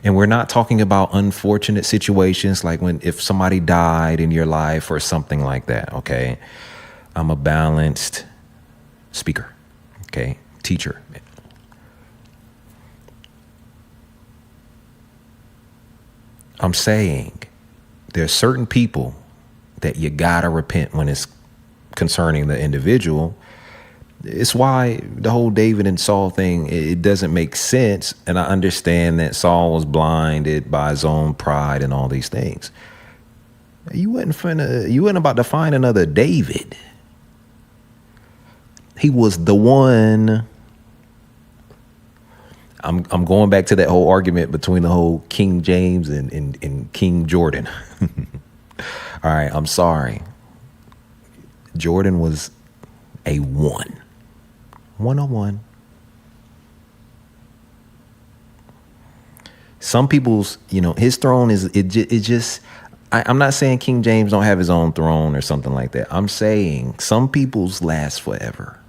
And we're not talking about unfortunate situations like if somebody died in your life or something like that, okay? I'm a balanced speaker, okay? Teacher. I'm saying there's certain people that you gotta repent when it's concerning the individual. It's why the whole David and Saul thing, it doesn't make sense. And I understand that Saul was blinded by his own pride and all these things. You wasn't about to find another David. He was the one. I'm going back to that whole argument between the whole King James and King Jordan. All right, I'm sorry. Jordan was a 101. Some people's, his throne is, it just, I'm not saying King James don't have his own throne or something like that. I'm saying some people's last forever.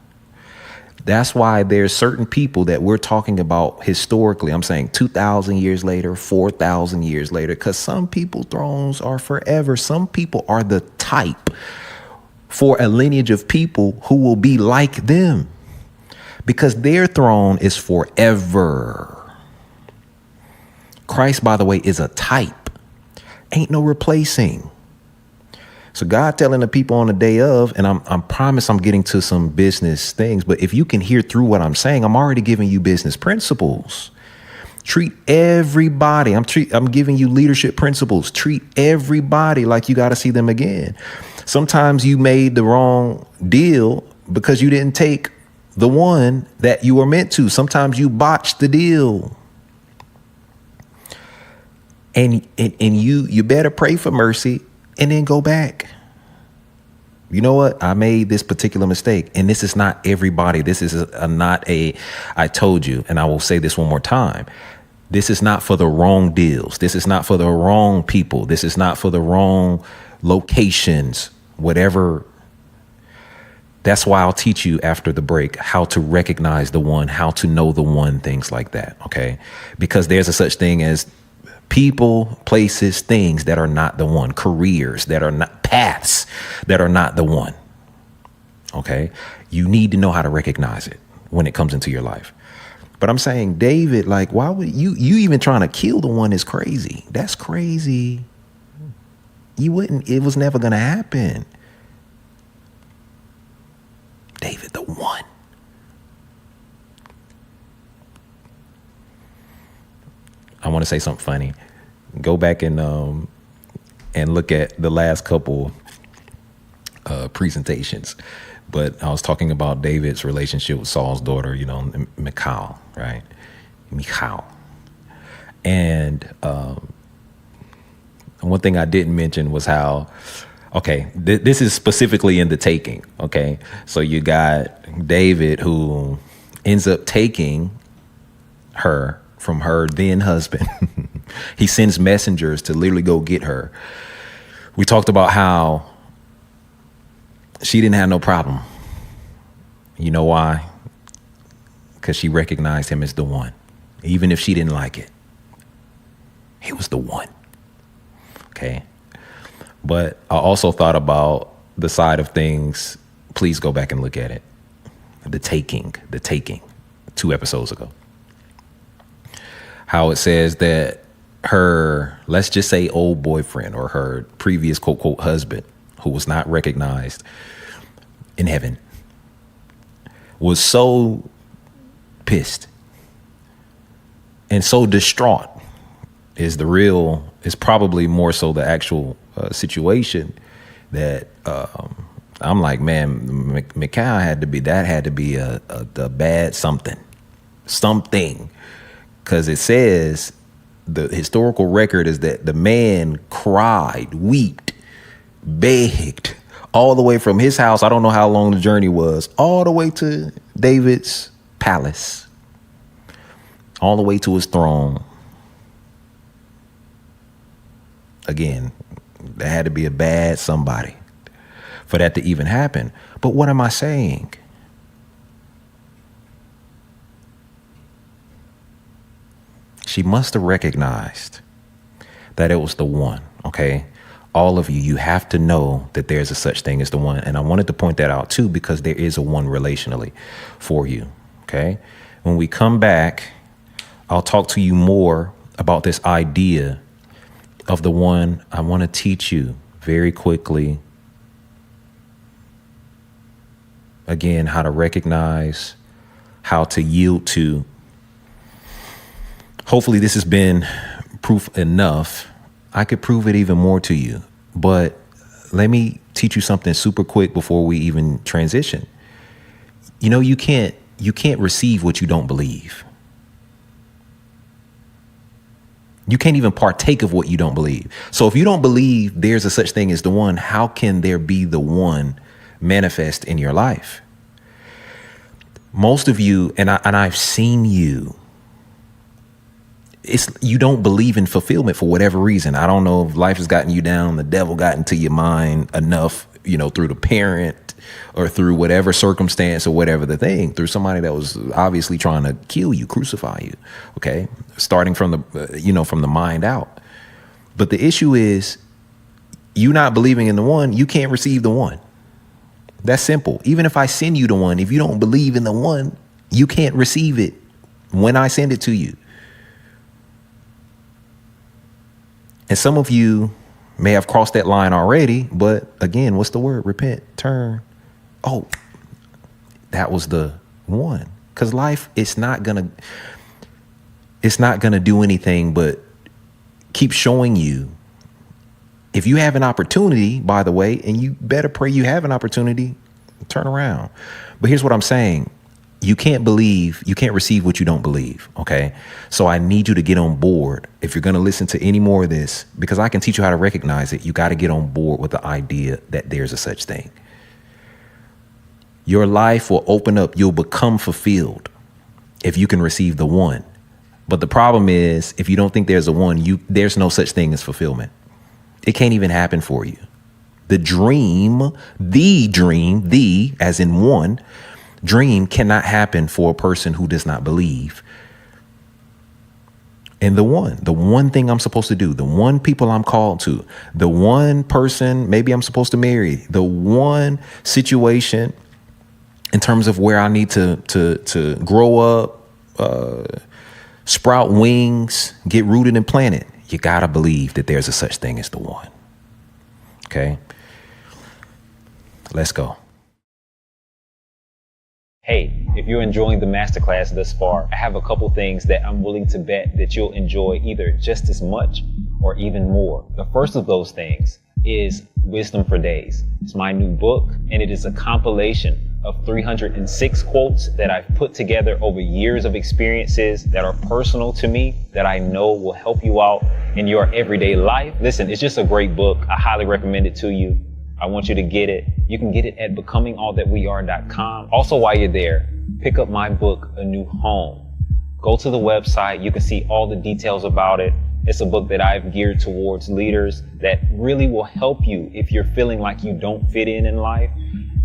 That's why there's certain people that we're talking about historically. I'm saying 2,000 years later, 4,000 years later, because some people's thrones are forever. Some people are the type for a lineage of people who will be like them because their throne is forever. Christ, by the way, is a type. Ain't no replacing. So God telling the people on the day of, and I promise I'm getting to some business things, but if you can hear through what I'm saying, I'm already giving you business principles. Treat everybody. I'm giving you leadership principles. Treat everybody like you got to see them again. Sometimes you made the wrong deal because you didn't take the one that you were meant to. Sometimes you botched the deal. And you better pray for mercy and then go back. You know what? I made this particular mistake, and this is not everybody. This is I told you, and I will say this one more time. This is not for the wrong deals. This is not for the wrong people. This is not for the wrong locations, whatever. That's why I'll teach you after the break how to recognize the one, how to know the one, things like that. Okay. Because there's a such thing as people, places, things that are not the one, careers that are not, paths that are not the one. Okay. You need to know how to recognize it when it comes into your life. But I'm saying, David, like, why would you even trying to kill the one is crazy. That's crazy. You wouldn't, it was never going to happen. David, the one. I want to say something funny. Go back and look at the last couple presentations. But I was talking about David's relationship with Saul's daughter, Michal, right? Michal. And one thing I didn't mention was how, okay, this is specifically in the taking, okay? So you got David who ends up taking her from her then husband. He sends messengers to literally go get her. We talked about how she didn't have no problem. You know why? Because she recognized him as the one. Even if she didn't like it, he was the one. Okay. But I also thought about the side of things. Please go back and look at it. The taking 2 episodes ago. How it says that her, let's just say old boyfriend or her previous quote, quote, husband, who was not recognized in heaven, was so pissed and so distraught is probably more so the actual situation that I'm like, man, Michal had to be a bad something, because it says the historical record is that the man cried, wept, begged all the way from his house. I don't know how long the journey was, all the way to David's palace, all the way to his throne. Again, there had to be a bad somebody for that to even happen. But what am I saying? She must have recognized that it was the one, okay? All of you, you have to know that there's a such thing as the one. And I wanted to point that out too, because there is a one relationally for you, okay? When we come back, I'll talk to you more about this idea of the one. I want to teach you very quickly, again, how to recognize, how to yield to. Hopefully this has been proof enough. I could prove it even more to you, but let me teach you something super quick before we even transition. You can't receive what you don't believe. You can't even partake of what you don't believe. So if you don't believe there's a such thing as the one, how can there be the one manifest in your life? Most of you, and I've seen you, you don't believe in fulfillment for whatever reason. I don't know if life has gotten you down, the devil got into your mind enough, through the parent or through whatever circumstance or whatever the thing, through somebody that was obviously trying to kill you, crucify you. Okay. Starting from from the mind out. But the issue is you not believing in the one, you can't receive the one. That's simple. Even if I send you the one, if you don't believe in the one, you can't receive it when I send it to you. And some of you, may have crossed that line already, but again, what's the word? Repent, turn. Oh, that was the one. Because life, it's not gonna do anything but keep showing you. If you have an opportunity, by the way, and you better pray you have an opportunity, turn around. But here's what I'm saying. You can't receive what you don't believe. Okay. So I need you to get on board. If you're going to listen to any more of this, because I can teach you how to recognize it, you got to get on board with the idea that there's a such thing. Your life will open up. You'll become fulfilled if you can receive the one. But the problem is, if you don't think there's a one, there's no such thing as fulfillment. It can't even happen for you. The dream, as in one, dream cannot happen for a person who does not believe in the one thing I'm supposed to do, the one people I'm called to, the one person maybe I'm supposed to marry, the one situation in terms of where I need to grow up, sprout wings, get rooted and planted. You got to believe that there's a such thing as the one. Okay. Let's go. Hey, if you're enjoying the masterclass thus far, I have a couple things that I'm willing to bet that you'll enjoy either just as much or even more. The first of those things is Wisdom for Days. It's my new book, and it is a compilation of 306 quotes that I've put together over years of experiences that are personal to me, that I know will help you out in your everyday life. Listen, it's just a great book. I highly recommend it to you. I want you to get it. You can get it at becomingallthatweare.com. Also, while you're there, pick up my book, A New Home. Go to the website. You can see all the details about it. It's a book that I've geared towards leaders that really will help you if you're feeling like you don't fit in life,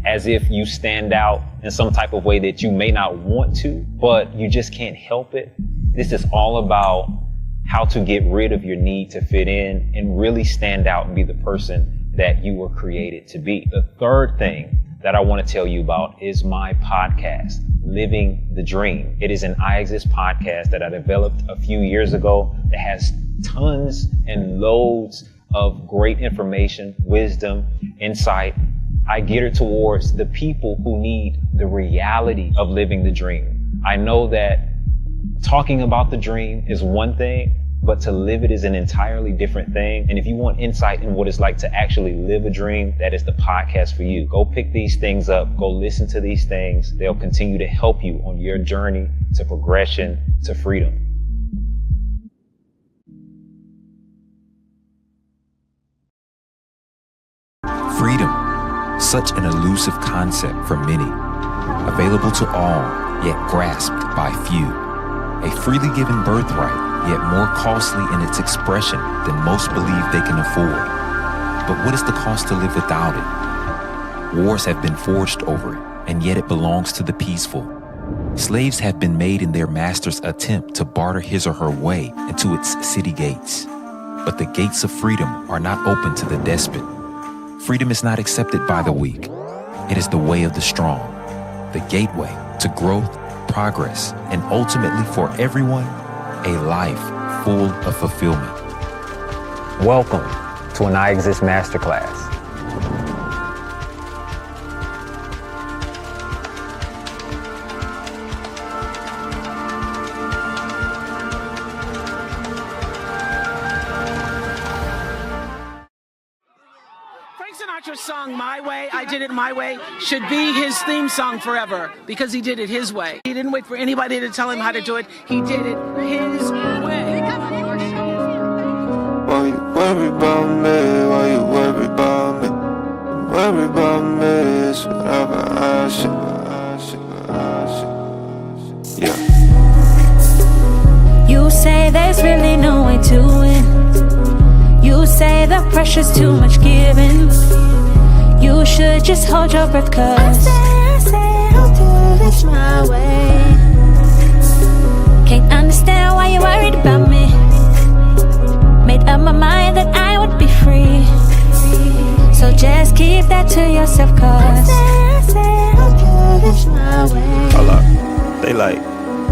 as if you stand out in some type of way that you may not want to, but you just can't help it. This is all about how to get rid of your need to fit in and really stand out and be the person that you were created to be. The third thing that I want to tell you about is my podcast, Living the Dream. It is an Iexist podcast that I developed a few years ago that has tons and loads of great information, wisdom, insight. I gear it towards the people who need the reality of living the dream. I know that talking about the dream is one thing, but to live it is an entirely different thing. And if you want insight in what it's like to actually live a dream, that is the podcast for you. Go pick these things up. Go listen to these things. They'll continue to help you on your journey to progression, to freedom. Freedom, such an elusive concept for many, available to all, yet grasped by few. A freely given birthright, yet more costly in its expression than most believe they can afford. But what is the cost to live without it? Wars have been forged over it, and yet it belongs to the peaceful. Slaves have been made in their master's attempt to barter his or her way into its city gates. But the gates of freedom are not open to the despot. Freedom is not accepted by the weak. It is the way of the strong, the gateway to growth, progress, and ultimately for everyone, a life full of fulfillment. Welcome to an Iexist Masterclass. Frank Sinatra's song My Way, I Did It My Way should be his theme song forever because he did it his way. He didn't wait for anybody to tell him how to do it. He did it his way. Why you worry about me? Why you worry about me? Worry about me, it's whatever I should. Yeah. You say there's really no way to win. You say the pressure's too much giving. You should just hold your breath, cause I say I'll do this my way. Can't understand why you're worried about me. Made up my mind that I would be free. So just keep that to yourself, cause I say I'll do this my way. Hold up. They like,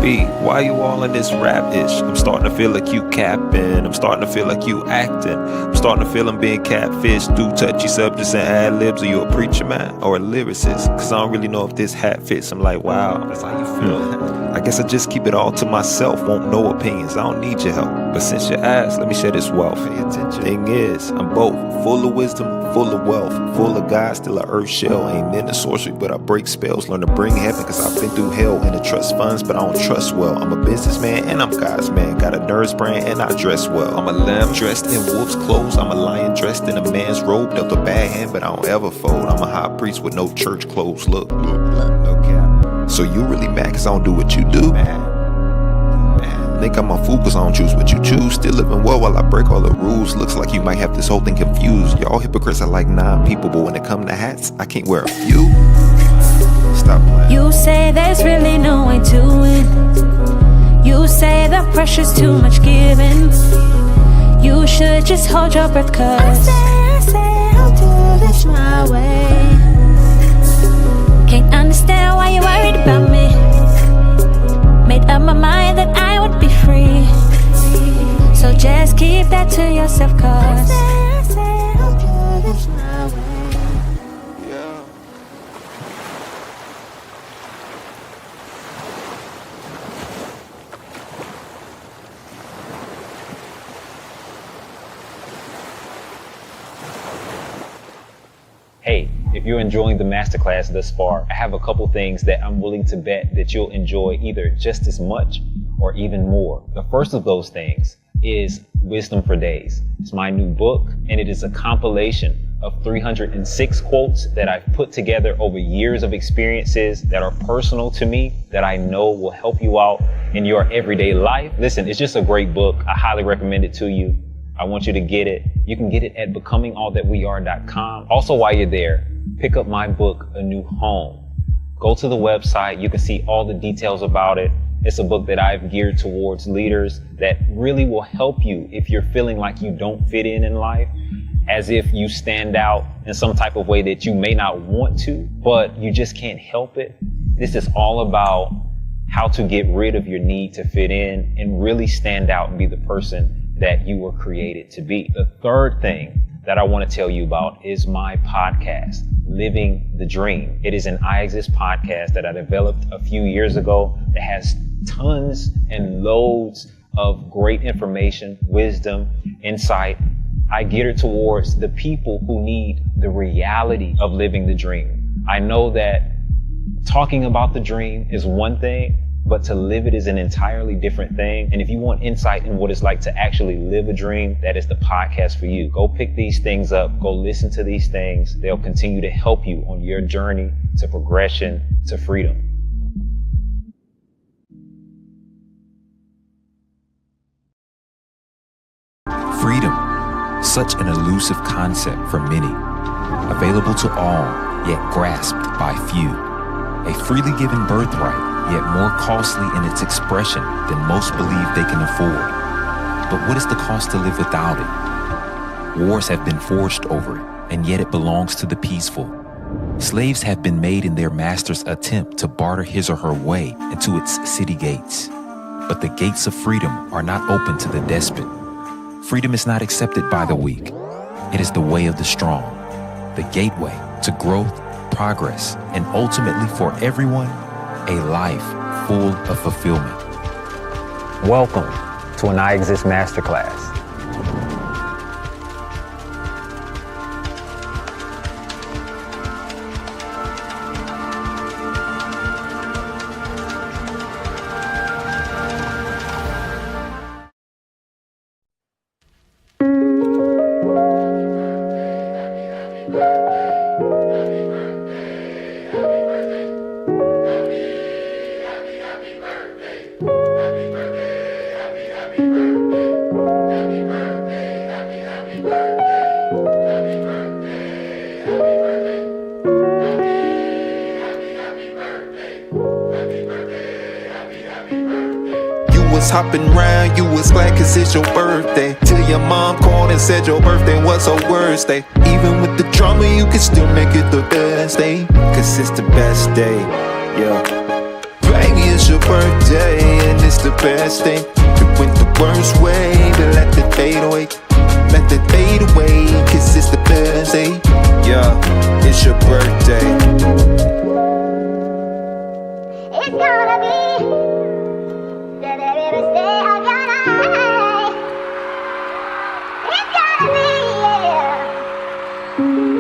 B, why you all in this rap-ish? I'm starting to feel like you capping. I'm starting to feel like you acting. I'm starting to feel I'm being catfished through touchy subjects and ad-libs. Are you a preacher, man, or a lyricist? Cause I don't really know if this hat fits. I'm like, wow, that's how you feel. I guess I just keep it all to myself. Won't no opinions, I don't need your help. But since you asked, let me share this wealth. Pay attention. Thing is, I'm both full of wisdom, full of wealth, full of God, still a earth shell. Ain't into sorcery, but I break spells. Learn to bring heaven, cause I've been through hell. And to trust funds, but I don't trust well. I'm a businessman and I'm God's man. Got a nurse brand and I dress well. I'm a lamb dressed in wolf's clothes. I'm a lion dressed in a man's robe. Dealt a bad hand, but I don't ever fold. I'm a high priest with no church clothes. Look, no cap. So you really mad cause I don't do what you do? Man. Think I'm a fool cause I don't choose what you choose. Still living well while I break all the rules. Looks like you might have this whole thing confused. Y'all hypocrites are like 9 people, but when it come to hats, I can't wear a few. Stop playing. You say there's really no way to win. You say the pressure's too much giving. You should just hold your breath cause I say I'll do this my way. Can't understand why you're worried about me. Made up my mind that I would be free. So just keep that to yourself cause I say I'll do this my way. Yeah. Hey, if you're enjoying the masterclass thus far, I have a couple things that I'm willing to bet that you'll enjoy either just as much or even more. The first of those things is Wisdom for Days. It's my new book, and it is a compilation of 306 quotes that I've put together over years of experiences that are personal to me, that I know will help you out in your everyday life. Listen, it's just a great book. I highly recommend it to you. I want you to get it. You can get it at becomingallthatweare.com. Also, while you're there, pick up my book, A New Home. Go to the website. You can see all the details about it. It's a book that I've geared towards leaders that really will help you if you're feeling like you don't fit in life, as if you stand out in some type of way that you may not want to, but you just can't help it. This is all about how to get rid of your need to fit in and really stand out and be the person that you were created to be. The third thing that I want to tell you about is my podcast, Living the Dream. It is an Iexist podcast that I developed a few years ago that has tons and loads of great information, wisdom, insight. I gear it towards the people who need the reality of living the dream. I know that talking about the dream is one thing, but to live it is an entirely different thing. And if you want insight in what it's like to actually live a dream, that is the podcast for you. Go pick these things up. Go listen to these things. They'll continue to help you on your journey to progression, to freedom. Freedom, such an elusive concept for many. Available to all, yet grasped by few. A freely given birthright, yet more costly in its expression than most believe they can afford. But what is the cost to live without it? Wars have been forged over it, and yet it belongs to the peaceful. Slaves have been made in their master's attempt to barter his or her way into its city gates. But the gates of freedom are not open to the despot. Freedom is not accepted by the weak. It is the way of the strong, the gateway to growth, progress, and ultimately for everyone, a life full of fulfillment. Welcome to an Iexist Masterclass. Hopping round, you was glad cause it's your birthday. Till your mom called and said your birthday was her worst day. Even with the drama, you can still make it the best day. Cause it's the best day, yeah. Baby, it's your birthday, and it's the best thing. It went the worst way, but let that fade away. Let that fade away, 'cause it's the best day. Yeah, it's your birthday. It's gonna be the very best day of your life. It's gonna be, yeah.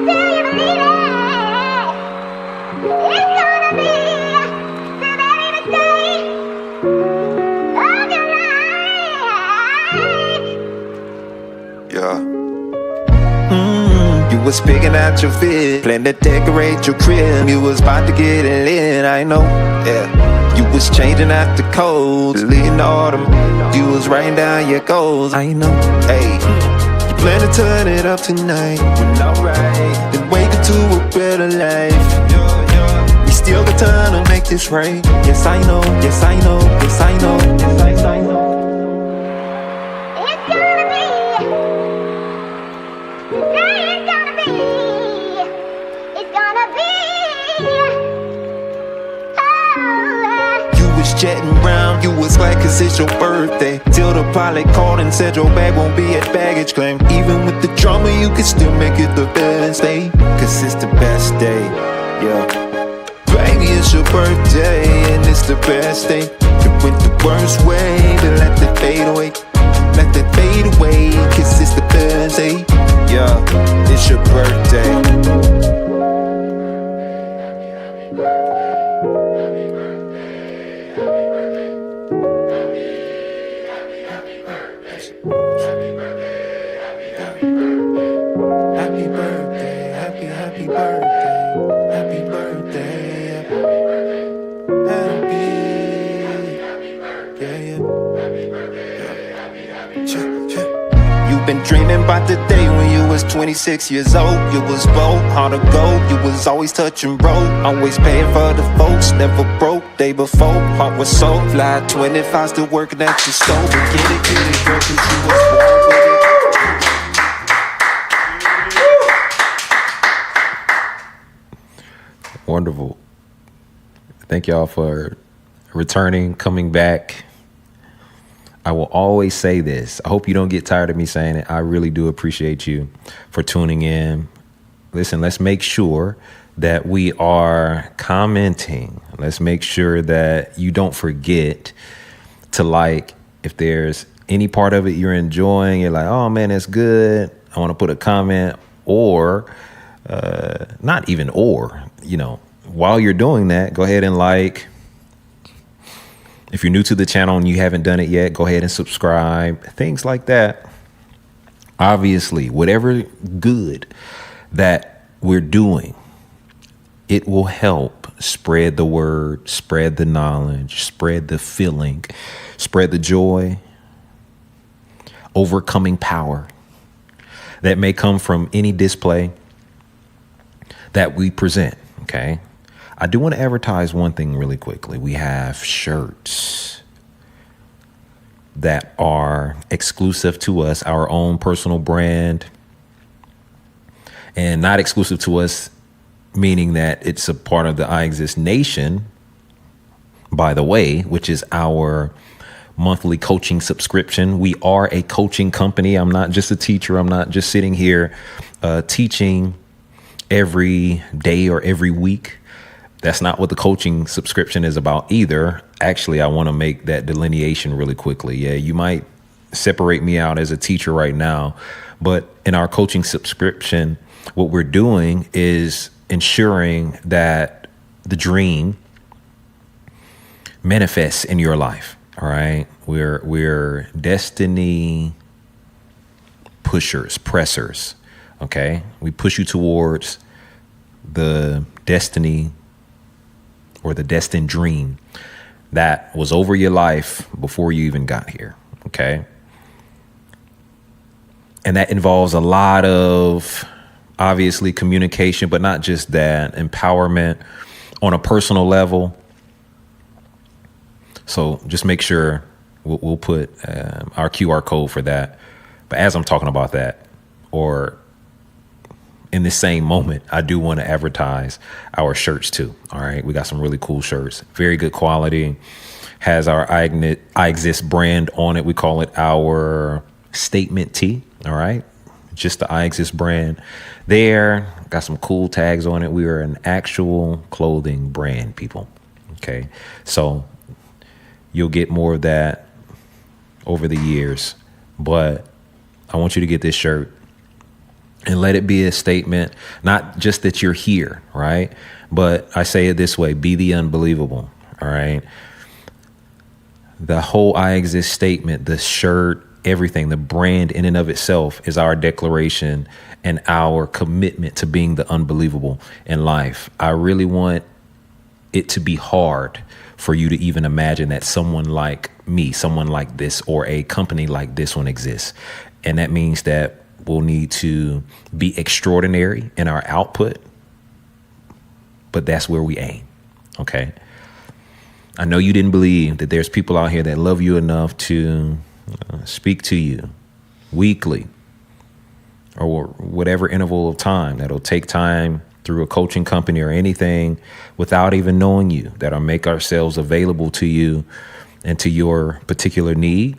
Do you believe it? It's gonna be the very best day of your life. Yeah. You was picking out your fit, plan to decorate your crib. You was about to get it lit, I know. Yeah. You was changing out the codes, leading autumn. You was writing down your goals, I know. Hey, you plan to turn it up tonight. Well, alright, then wake up to a better life. We still got time to make this right. Yes, I know. Yes, I know. Yes, I know. Yes, I know. It's gonna be. It's gonna be. It's gonna be. Oh. You was chatting round, you was glad 'cause it's your birthday. Till the pilot called and said your bag won't be at baggage claim. Even with the drama, you can still make it the best day. 'Cause it's the best day, yeah. Baby, it's your birthday, and it's the best day. It went the worst way, but let that fade away. Let that fade away, 'cause it's the best day. Yeah, it's your birthday. Happy birthday, happy birthday, happy birthday, happy, yeah, yeah. You've been dreaming about the day when you was 26 years old. You was bold, hard to go, you was always touching road. Always paying for the folks, never broke. Day before, heart was so fly, 25 still working at your store. But get it, girl, 'cause you was born with it. Wonderful. Thank y'all for returning, coming back. I will always say this. I hope you don't get tired of me saying it. I really do appreciate you for tuning in. Listen, let's make sure that we are commenting. Let's make sure that you don't forget to like. If there's any part of it you're enjoying, you're like, oh man, that's good, I want to put a comment, or not even or, you know, while you're doing that, go ahead and like. If you're new to the channel and you haven't done it yet, go ahead and subscribe, things like that. Obviously, whatever good that we're doing, it will help spread the word, spread the knowledge, spread the feeling, spread the joy, overcoming power that may come from any display that we present, okay? I do want to advertise one thing really quickly. We have shirts that are exclusive to us, our own personal brand, and not exclusive to us, meaning that it's a part of the Iexist Nation, by the way, which is our monthly coaching subscription. We are a coaching company. I'm not just a teacher. I'm not just sitting here teaching every day or every week. That's not what the coaching subscription is about either. Actually, I want to make that delineation really quickly. Yeah, you might separate me out as a teacher right now, but in our coaching subscription, what we're doing is ensuring that the dream manifests in your life. All right. We're destiny pushers, pressers. Okay. We push you towards the destiny or the destined dream that was over your life before you even got here. Okay. And that involves a lot of, obviously, communication, but not just that, empowerment on a personal level. So just make sure we'll put our QR code for that. But as I'm talking about that, or in the same moment, I do want to advertise our shirts too. All right. We got some really cool shirts, very good quality, has our Iexist brand on it. We call it our statement tee. All right. Just the Iexist brand there. Got some cool tags on it. We are an actual clothing brand, people. Okay. So you'll get more of that over the years, but I want you to get this shirt and let it be a statement, not just that you're here, right? But I say it this way, be the unbelievable, all right? The whole Iexist statement, the shirt, everything, the brand in and of itself is our declaration and our commitment to being the unbelievable in life. I really want it to be hard for you to even imagine that someone like me, someone like this, or a company like this one exists. And that means that we'll need to be extraordinary in our output, but that's where we aim. Okay. I know you didn't believe that there's people out here that love you enough to speak to you weekly or whatever interval of time that'll take time through a coaching company or anything without even knowing you, that'll make ourselves available to you and to your particular need,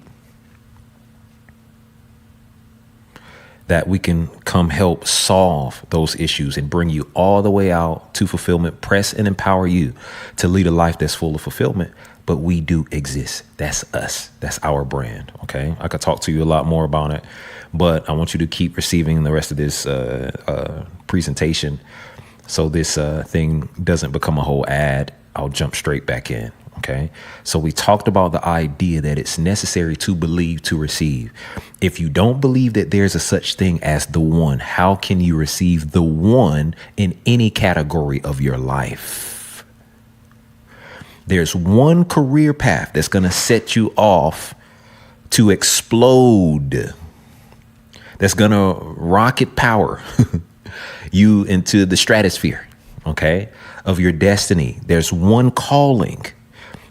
that we can come help solve those issues and bring you all the way out to fulfillment, press and empower you to lead a life that's full of fulfillment. But we do exist. That's us. That's our brand. Okay. I could talk to you a lot more about it, but I want you to keep receiving the rest of this presentation so this thing doesn't become a whole ad. I'll jump straight back in. Okay. So we talked about the idea that it's necessary to believe to receive. If you don't believe that there's a such thing as the one, how can you receive the one in any category of your life? There's one career path that's going to set you off to explode, that's going to rocket power you into the stratosphere, okay, of your destiny. There's one calling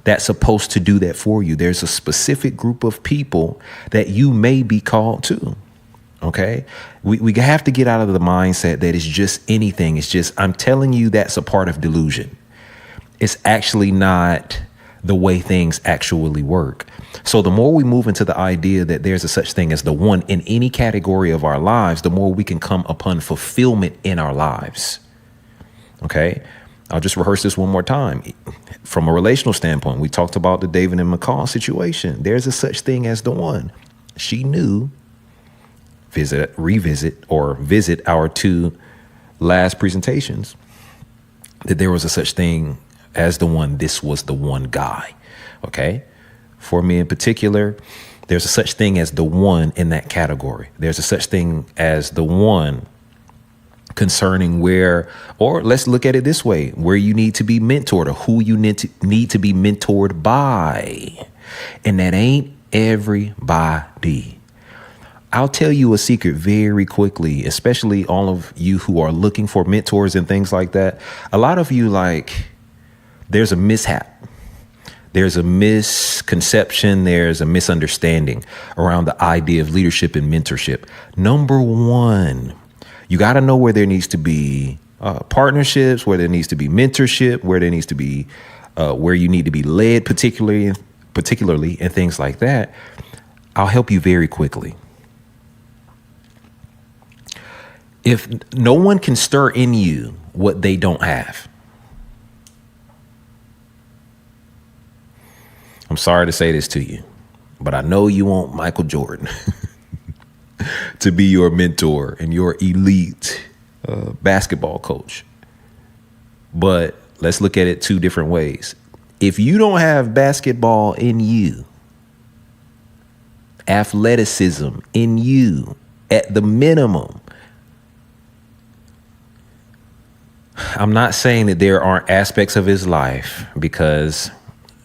that's supposed to do that for you. There's a specific group of people that you may be called to. Okay. We have to get out of the mindset that it's just anything. It's just, I'm telling you, that's a part of delusion. It's actually not the way things actually work. So the more we move into the idea that there's a such thing as the one in any category of our lives, the more we can come upon fulfillment in our lives. Okay. I'll just rehearse this one more time. From a relational standpoint, we talked about the David and McCall situation. There's a such thing as the one. She knew, visit our two last presentations, that there was a such thing as the one. This was the one guy. Okay. For me in particular, there's a such thing as the one in that category. There's a such thing as the one concerning where, or let's look at it this way, where you need to be mentored or who you need to be mentored by. And that ain't everybody. I'll tell you a secret very quickly, especially all of you who are looking for mentors and things like that. A lot of you, there's a mishap. There's a misconception. There's a misunderstanding around the idea of leadership and mentorship. Number one, you got to know where there needs to be partnerships, where there needs to be mentorship, where there needs to be where you need to be led, particularly and things like that. I'll help you very quickly. If no one can stir in you what they don't have, I'm sorry to say this to you, but I know you want Michael Jordan to be your mentor and your elite basketball coach. But let's look at it two different ways. If you don't have basketball in you, athleticism in you at the minimum, I'm not saying that there aren't aspects of his life, because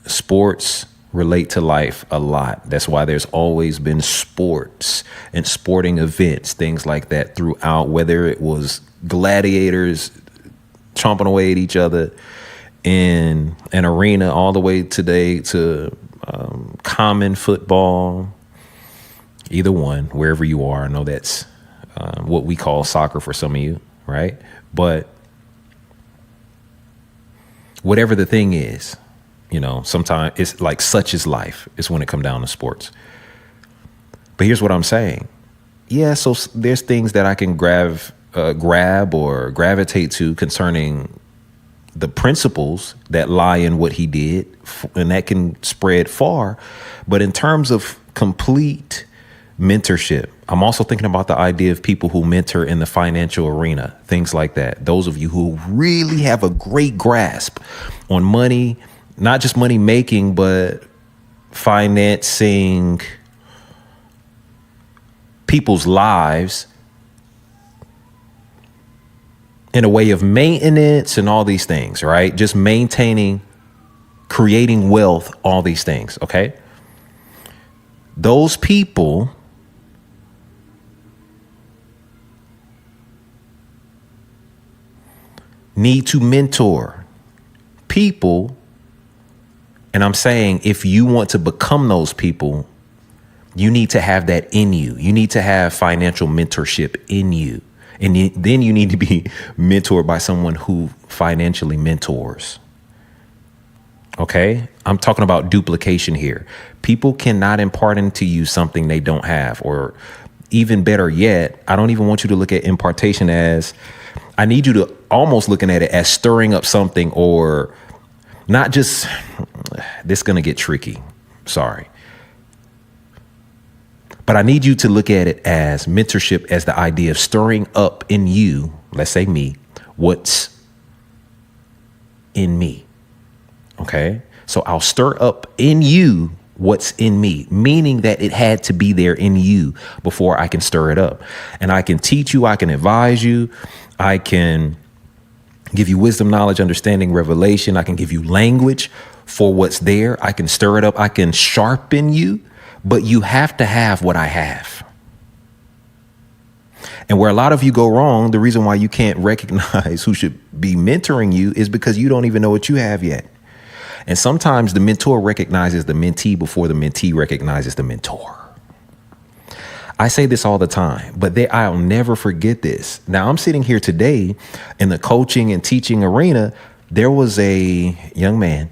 sports relate to life a lot. That's why there's always been sports and sporting events, things like that throughout, whether it was gladiators chomping away at each other in an arena, all the way today to common football, either one, wherever you are. I know that's what we call soccer for some of you, right? But whatever the thing is, You know, sometimes it's like such is life. It's when it comes down to sports. But here's what I'm saying. Yeah, so there's things that I can grab or gravitate to concerning the principles that lie in what he did, and that can spread far. But in terms of complete mentorship, I'm also thinking about the idea of people who mentor in the financial arena, things like that. Those of you who really have a great grasp on money, not just money making, but financing people's lives in a way of maintenance and all these things, right? Just maintaining, creating wealth, all these things, okay? Those people need to mentor people. And I'm saying, if you want to become those people, you need to have that in you. You need to have financial mentorship in you. And then you need to be mentored by someone who financially mentors. Okay? I'm talking about duplication here. People cannot impart into you something they don't have. Or even better yet, I don't even want you to look at impartation as, I need you to almost looking at it as stirring up something, or not just, this is going to get tricky. Sorry. But I need you to look at it as mentorship, as the idea of stirring up in you, let's say me, what's in me. Okay. So I'll stir up in you what's in me, meaning that it had to be there in you before I can stir it up. And I can teach you, I can advise you, I can give you wisdom, knowledge, understanding, revelation. I can give you language for what's there. I can stir it up. I can sharpen you, but you have to have what I have. And where a lot of you go wrong, the reason why you can't recognize who should be mentoring you is because you don't even know what you have yet. And sometimes the mentor recognizes the mentee before the mentee recognizes the mentor. I say this all the time, but I'll never forget this. Now, I'm sitting here today in the coaching and teaching arena. There was a young man,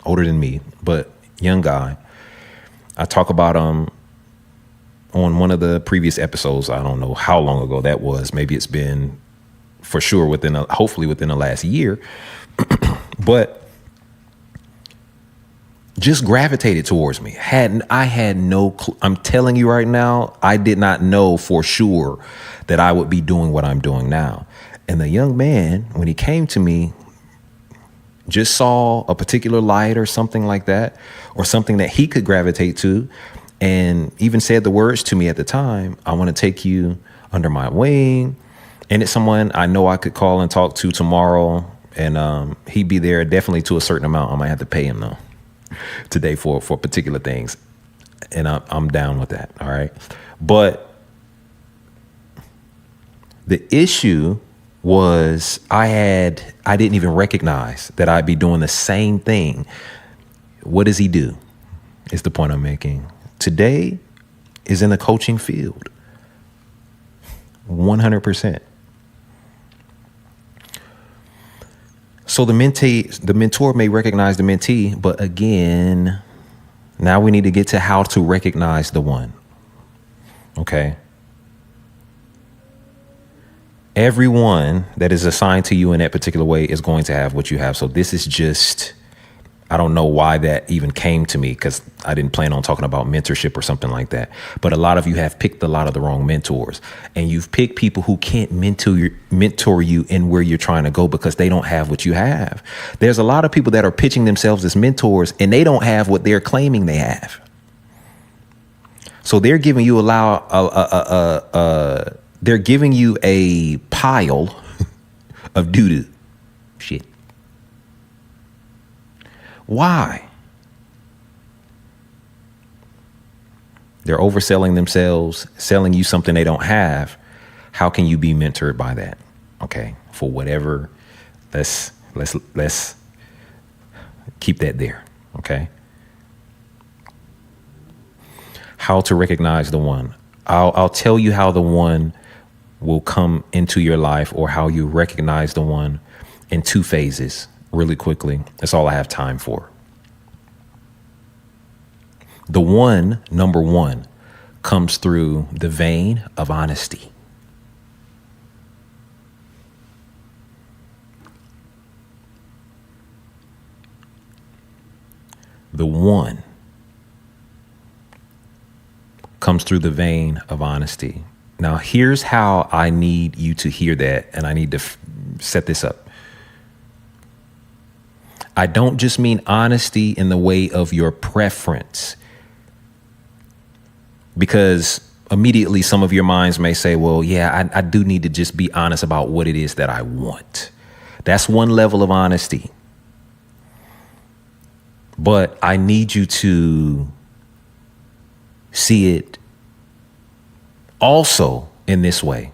older than me, but young guy. I talk about on one of the previous episodes. I don't know how long ago that was. Maybe it's been for sure hopefully within the last year. But just gravitated towards me. I had no clue. I'm telling you right now, I did not know for sure that I would be doing what I'm doing now. And the young man, when he came to me, just saw a particular light or something like that, or something that he could gravitate to, and even said the words to me at the time, I want to take you under my wing. And it's someone I know I could call and talk to tomorrow. And he'd be there definitely to a certain amount. I might have to pay him though today for particular things. And I'm down with that. All right. But the issue was I didn't even recognize that I'd be doing the same thing. What does he do? Is the point I'm making. Today is in the coaching field. 100%. So the mentor may recognize the mentee, but again, now we need to get to how to recognize the one. Okay. Everyone that is assigned to you in that particular way is going to have what you have. So this is just, I don't know why that even came to me, because I didn't plan on talking about mentorship or something like that. But a lot of you have picked a lot of the wrong mentors, and you've picked people who can't mentor you in where you're trying to go because they don't have what you have. There's a lot of people that are pitching themselves as mentors and they don't have what they're claiming they have. So they're giving you they're giving you a pile of doo-doo shit. Why? They're overselling themselves, selling you something they don't have. How can you be mentored by that? Okay, for whatever. Let's keep that there. Okay. How to recognize the one. I'll tell you how the one will come into your life, or how you recognize the one in two phases. really quickly. That's all I have time for. The one, number one, comes through the vein of honesty. The one comes through the vein of honesty. Now, here's how I need you to hear that, and I need to set this up. I don't just mean honesty in the way of your preference, because immediately some of your minds may say, well, yeah, I do need to just be honest about what it is that I want. That's one level of honesty. But I need you to see it also in this way.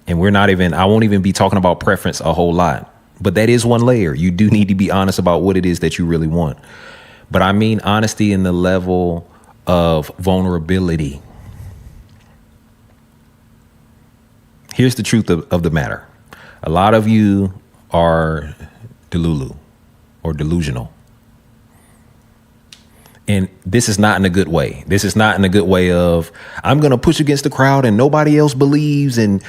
And I won't even be talking about preference a whole lot, but that is one layer. You do need to be honest about what it is that you really want. But I mean honesty in the level of vulnerability. Here's the truth of the matter. A lot of you are delulu or delusional. And this is not in a good way. This is not in a good way of, I'm going to push against the crowd and nobody else believes in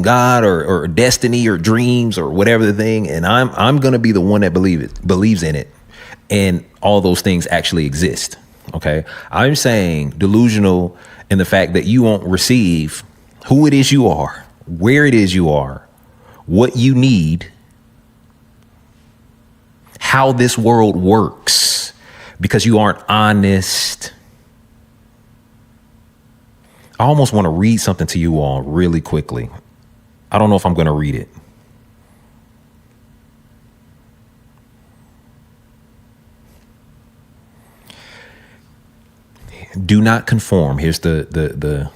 God or destiny or dreams or whatever the thing. And I'm going to be the one that believes in it. And all those things actually exist. OK, I'm saying delusional in the fact that you won't receive who it is you are, where it is you are, what you need, how this world works. Because you aren't honest. I almost want to read something to you all really quickly. I don't know if I'm going to read it. Do not conform. Here's the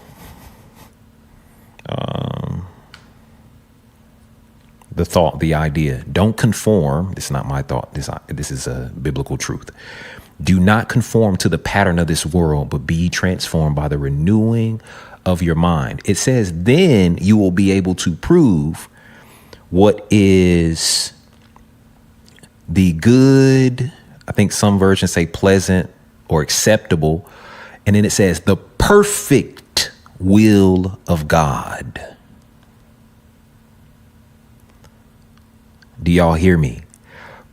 thought, the idea. Don't conform. This is not my thought. This is a biblical truth. Do not conform to the pattern of this world, but be transformed by the renewing of your mind. It says, then you will be able to prove what is the good, I think some versions say pleasant or acceptable. And then it says the perfect will of God. Do y'all hear me?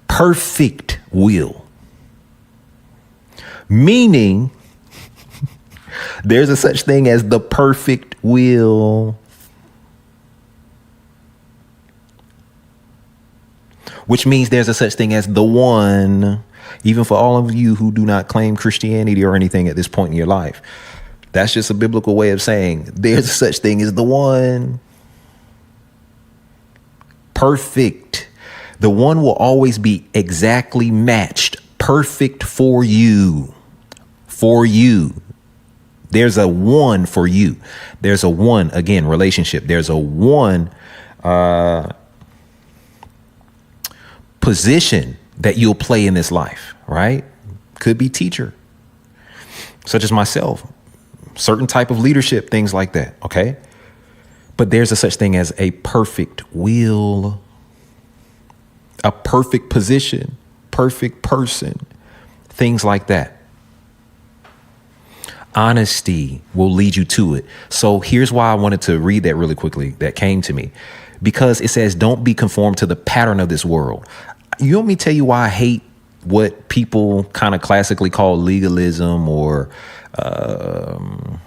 Perfect will. Meaning there's a such thing as the perfect will, which means there's a such thing as the one, even for all of you who do not claim Christianity or anything at this point in your life. That's just a biblical way of saying there's a such thing as the one. Perfect. The one will always be exactly matched, perfect for you. For you. There's a one for you. There's a one, again, relationship. There's a one position that you'll play in this life, right? Could be teacher, such as myself, certain type of leadership, things like that, okay? But there's a such thing as a perfect will, a perfect position, perfect person, things like that. Honesty will lead you to it. So here's why I wanted to read that really quickly. That came to me because it says, don't be conformed to the pattern of this world. You want me to tell you why I hate what people kind of classically call legalism or, and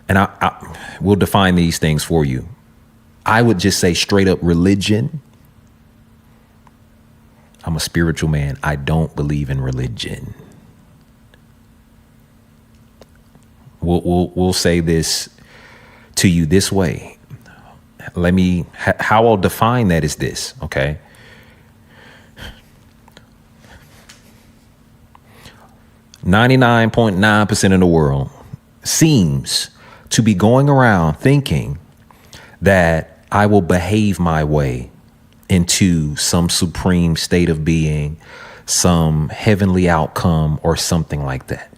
I will define these things for you. I would just say straight up religion. I'm a spiritual man. I don't believe in religion. We'll say this to you this way. How I'll define that is this, okay? 99.9% of the world seems to be going around thinking that I will behave my way into some supreme state of being, some heavenly outcome, or something like that.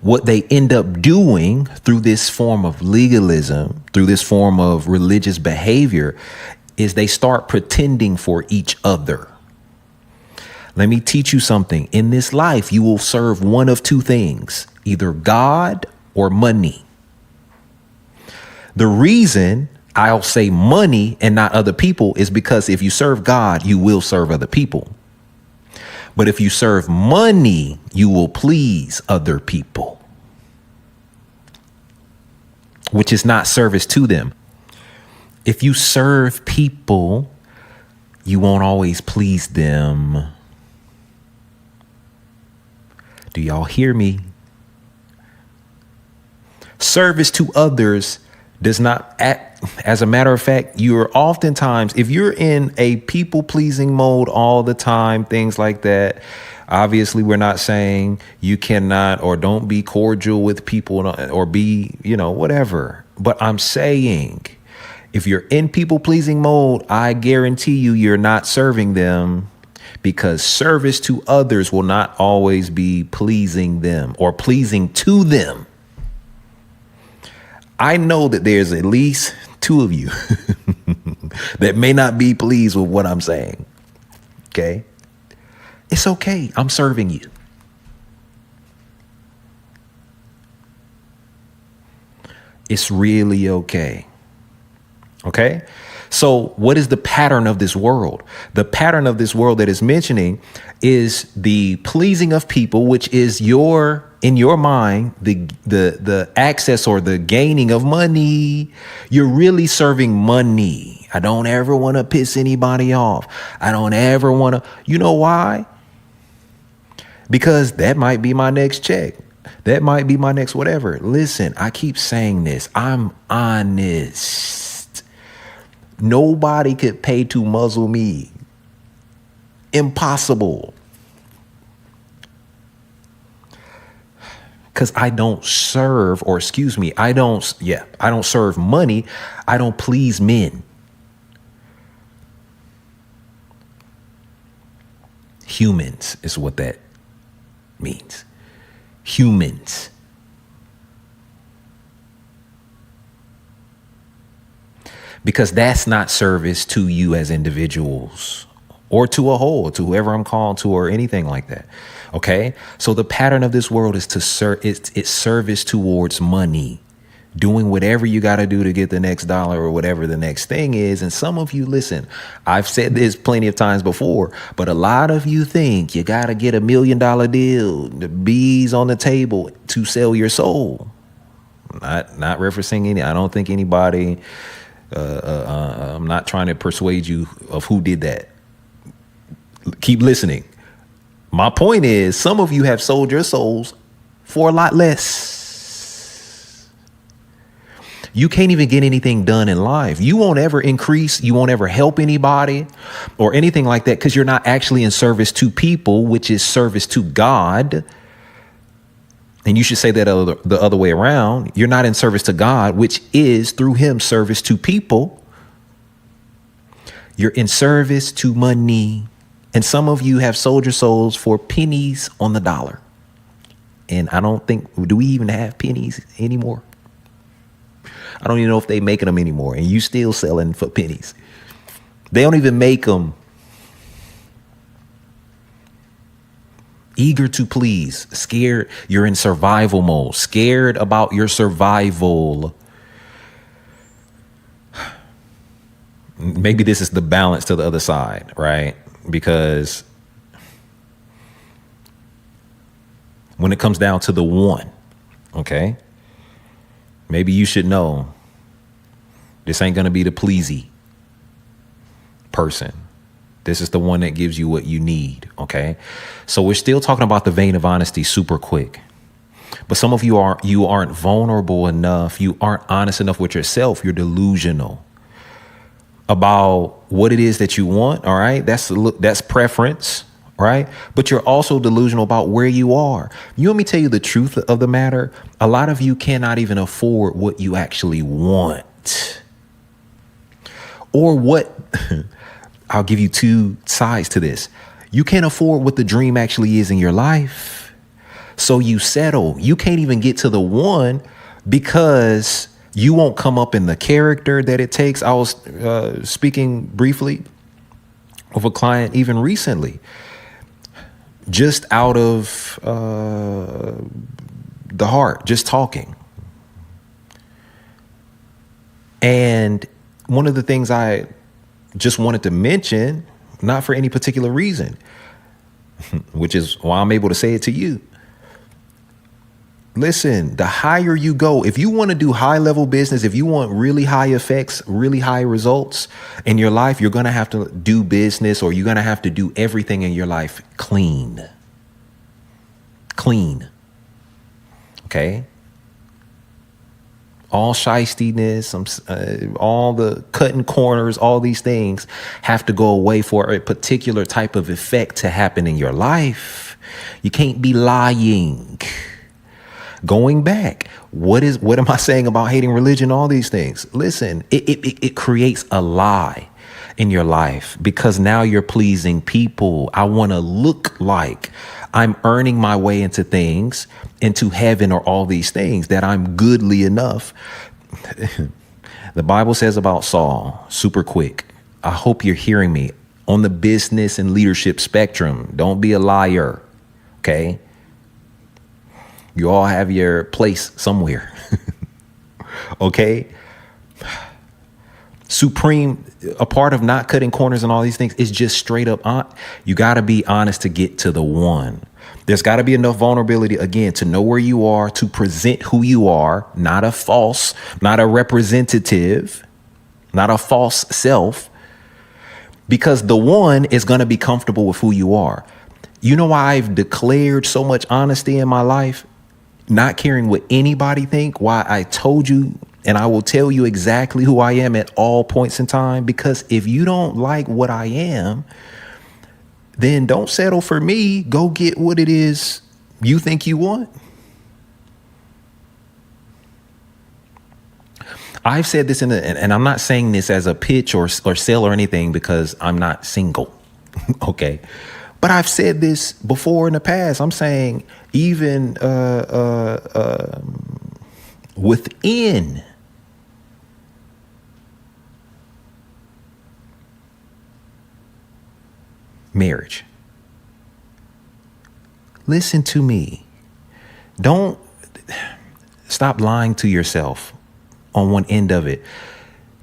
What they end up doing through this form of legalism, through this form of religious behavior, is they start pretending for each other. Let me teach you something. In this life, you will serve one of two things, either God or money. The reason I'll say money and not other people is because if you serve God, you will serve other people. But if you serve money, you will please other people, which is not service to them. If you serve people, you won't always please them. Do y'all hear me? Service to others does not act. As a matter of fact, you're oftentimes, if you're in a people pleasing mode all the time, things like that, obviously we're not saying you cannot or don't be cordial with people or be, whatever. But I'm saying if you're in people pleasing mode, I guarantee you're not serving them, because service to others will not always be pleasing them or pleasing to them. I know that there's at least two of you that may not be pleased with what I'm saying. Okay. It's okay. I'm serving you. It's really okay. Okay. So what is the pattern of this world? The pattern of this world that is mentioning is the pleasing of people, which is in your mind, the access or the gaining of money. You're really serving money. I don't ever want to piss anybody off. I don't ever want to. You know why? Because that might be my next check. That might be my next whatever. Listen, I keep saying this. I'm honest. Nobody could pay to muzzle me. Impossible. Because I don't serve, I don't serve money. I don't please men. Humans is what that means. Humans. Because that's not service to you as individuals or to a whole, to whoever I'm called to or anything like that. Okay. So the pattern of this world is to serve. It's service towards money, doing whatever you got to do to get the next dollar or whatever the next thing is. And some of you, listen, I've said this plenty of times before, but a lot of you think you got to get $1 million deal, the bees on the table to sell your soul. Not referencing any. I don't think anybody. I'm not trying to persuade you of who did that. Keep listening. My point is, some of you have sold your souls for a lot less. You can't even get anything done in life. You won't ever increase. You won't ever help anybody or anything like that because you're not actually in service to people, which is service to God. And you should say that the other way around. You're not in service to God, which is through him service to people. You're in service to money. And some of you have sold your souls for pennies on the dollar. And I don't think, do we even have pennies anymore? I don't even know if they making them anymore. And you still selling for pennies. They don't even make them. Eager to please, scared. You're in survival mode, scared about your survival. Maybe this is the balance to the other side, right? Because when it comes down to the one, okay, maybe you should know this ain't going to be the pleasy person. This is the one that gives you what you need. Okay. So we're still talking about the vein of honesty super quick. But some of you aren't vulnerable enough. You aren't honest enough with yourself. You're delusional about what it is that you want. All right. That's preference. Right. But you're also delusional about where you are. You want me to tell you the truth of the matter? A lot of you cannot even afford what you actually want or what. I'll give you two sides to this. You can't afford what the dream actually is in your life. So you settle. You can't even get to the one because You won't come up in the character that it takes. I was speaking briefly with a client even recently, just out of the heart, just talking. And one of the things I just wanted to mention, not for any particular reason, which is why I'm able to say it to you. Listen, the higher you go, if you want to do high level business, if you want really high effects, really high results in your life, you're going to have to do business, or you're going to have to do everything in your life clean. Clean. Okay? All shystiness, all the cutting corners, all these things have to go away for a particular type of effect to happen in your life. You can't be lying. Going back, what am I saying about hating religion? All these things. Listen, it creates a lie in your life because now you're pleasing people. I want to look like I'm earning my way into things, into heaven, or all these things, that I'm goodly enough. The Bible says about Saul, super quick. I hope you're hearing me on the business and leadership spectrum. Don't be a liar. Okay. You all have your place somewhere. Okay. Supreme, a part of not cutting corners and all these things is just straight up. You got to be honest to get to the one. There's got to be enough vulnerability, again, to know where you are, to present who you are, not a false, not a representative, not a false self, because the one is going to be comfortable with who you are. You know why I've declared so much honesty in my life? Not caring what anybody think, why I told you, and I will tell you exactly who I am at all points in time, because if you don't like what I am, then don't settle for me. Go get what it is you think you want. I've said this and I'm not saying this as a pitch or sell or anything, because I'm not single. Okay. But I've said this before in the past. I'm saying even within marriage. Listen to me. Don't stop lying to yourself on one end of it.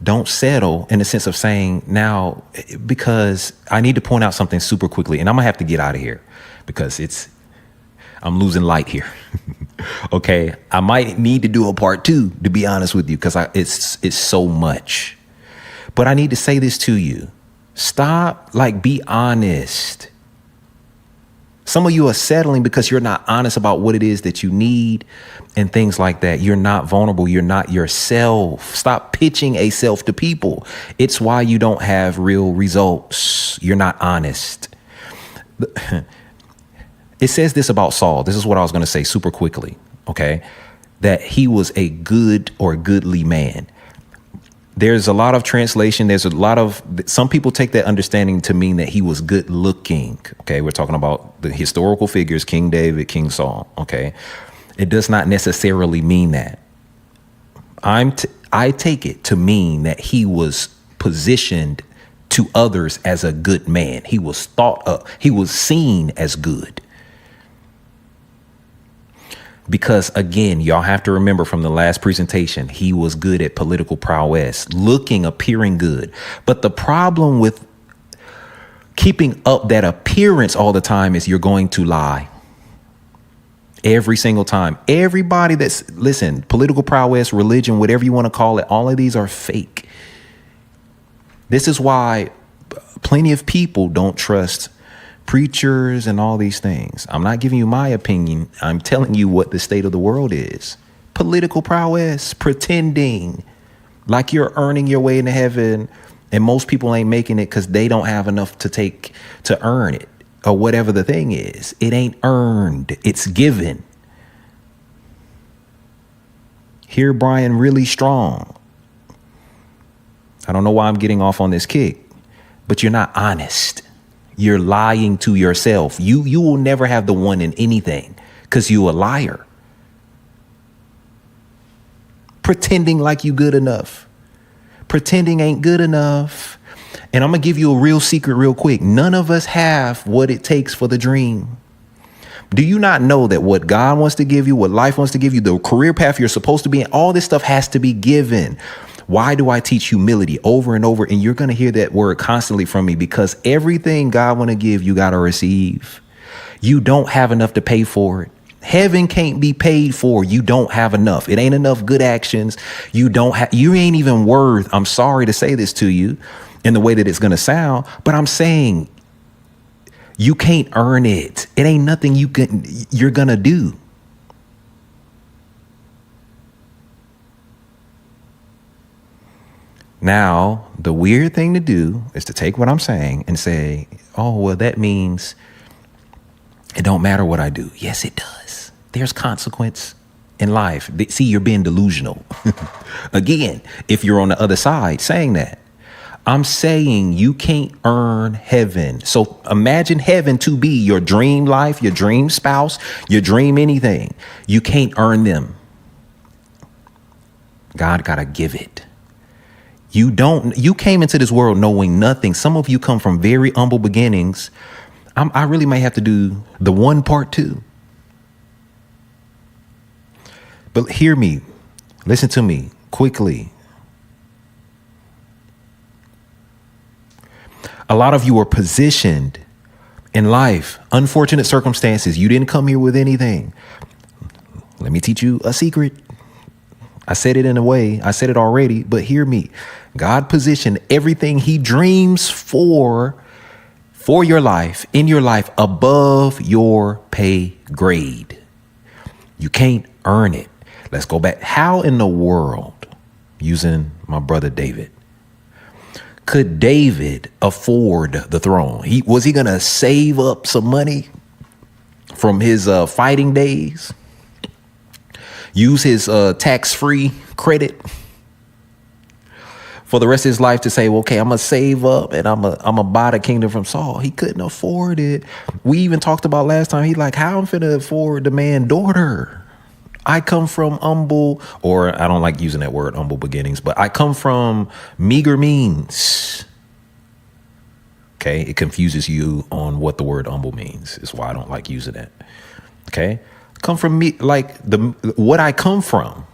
Don't settle in the sense of saying now, because I need to point out something super quickly, and I'm gonna have to get out of here because I'm losing light here. Okay. I might need to do a part 2, to be honest with you, because it's so much, but I need to say this to you. Stop, be honest. Some of you are settling because you're not honest about what it is that you need and things like that. You're not vulnerable. You're not yourself. Stop pitching a self to people. It's why you don't have real results. You're not honest. It says this about Saul. This is what I was going to say super quickly. Okay. That he was a good or goodly man. There's a lot of translation. Some people take that understanding to mean that he was good looking. Okay. We're talking about the historical figures, King David, King Saul. Okay. It does not necessarily mean that. I take it to mean that he was positioned to others as a good man. He was thought of, he was seen as good. Because again, y'all have to remember from the last presentation, he was good at political prowess, appearing good. But the problem with keeping up that appearance all the time is you're going to lie. Every single time. Everybody political prowess, religion, whatever you want to call it, all of these are fake. This is why plenty of people don't trust preachers and all these things. I'm not giving you my opinion. I'm telling you what the state of the world is. Political prowess, pretending like you're earning your way into heaven, and most people ain't making it because they don't have enough to earn it, or whatever the thing is. It ain't earned, it's given. Hear Bryan really strong. I don't know why I'm getting off on this kick, but you're not honest. You're lying to yourself. You will never have the one in anything because you a liar. pretending like you good enough. Pretending ain't good enough. And I'm going to give you a real secret real quick. None of us have what it takes for the dream. Do you not know that what God wants to give you, what life wants to give you, the career path you're supposed to be in, all this stuff has to be given? Why do I teach humility over and over? And you're going to hear that word constantly from me, because everything God want to give, you got to receive. You don't have enough to pay for it. Heaven can't be paid for. You don't have enough. It ain't enough good actions. You ain't even worth. I'm sorry to say this to you in the way that it's going to sound, but I'm saying you can't earn it. It ain't nothing you're going to do. Now, the weird thing to do is to take what I'm saying and say, oh, well, that means it don't matter what I do. Yes, it does. There's consequence in life. See, you're being delusional. Again, if you're on the other side saying that, I'm saying you can't earn heaven. So imagine heaven to be your dream life, your dream spouse, your dream anything. You can't earn them. God got to give it. You came into this world knowing nothing. Some of you come from very humble beginnings. I really might have to do the one part two. But hear me. Listen to me quickly. A lot of you are positioned in life, unfortunate circumstances. You didn't come here with anything. Let me teach you a secret. I said it in a way, I said it already, but hear me. God positioned everything he dreams for your life, in your life, above your pay grade. You can't earn it. Let's go back. How in the world, using my brother David, could David afford the throne? Was he going to save up some money from his fighting days? Use his tax-free credit for the rest of his life to say, well, okay, I'm going to save up and I'm going to buy the kingdom from Saul. He couldn't afford it. We even talked about last time. He's like, how I'm finna afford the man daughter? I come from humble, or I don't like using that word, humble beginnings, but I come from meager means. Okay, it confuses you on what the word humble means. Is why I don't like using that. Okay, come from me, like what I come from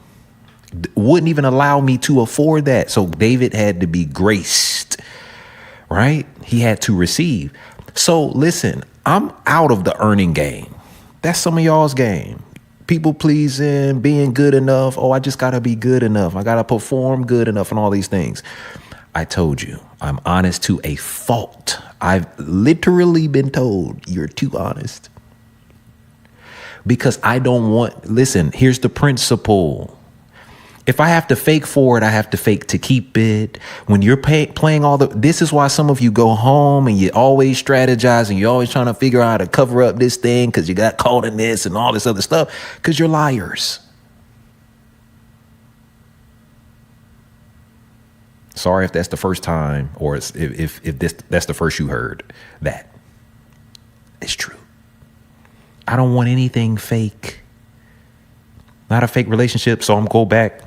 wouldn't even allow me to afford that. So David had to be graced, right? He had to receive. So listen, I'm out of the earning game. That's some of y'all's game. People pleasing, being good enough. Oh, I just got to be good enough. I got to perform good enough and all these things. I told you, I'm honest to a fault. I've literally been told you're too honest. Because I don't want, listen, here's the principle. If I have to fake for it, I have to fake to keep it. When you're playing this is why some of you go home and you always strategize and you're always trying to figure out how to cover up this thing because you got caught in this and all this other stuff, because you're liars. Sorry if that's the first time, or if that's the first you heard that. It's true. I don't want anything fake. Not a fake relationship. So I'm going back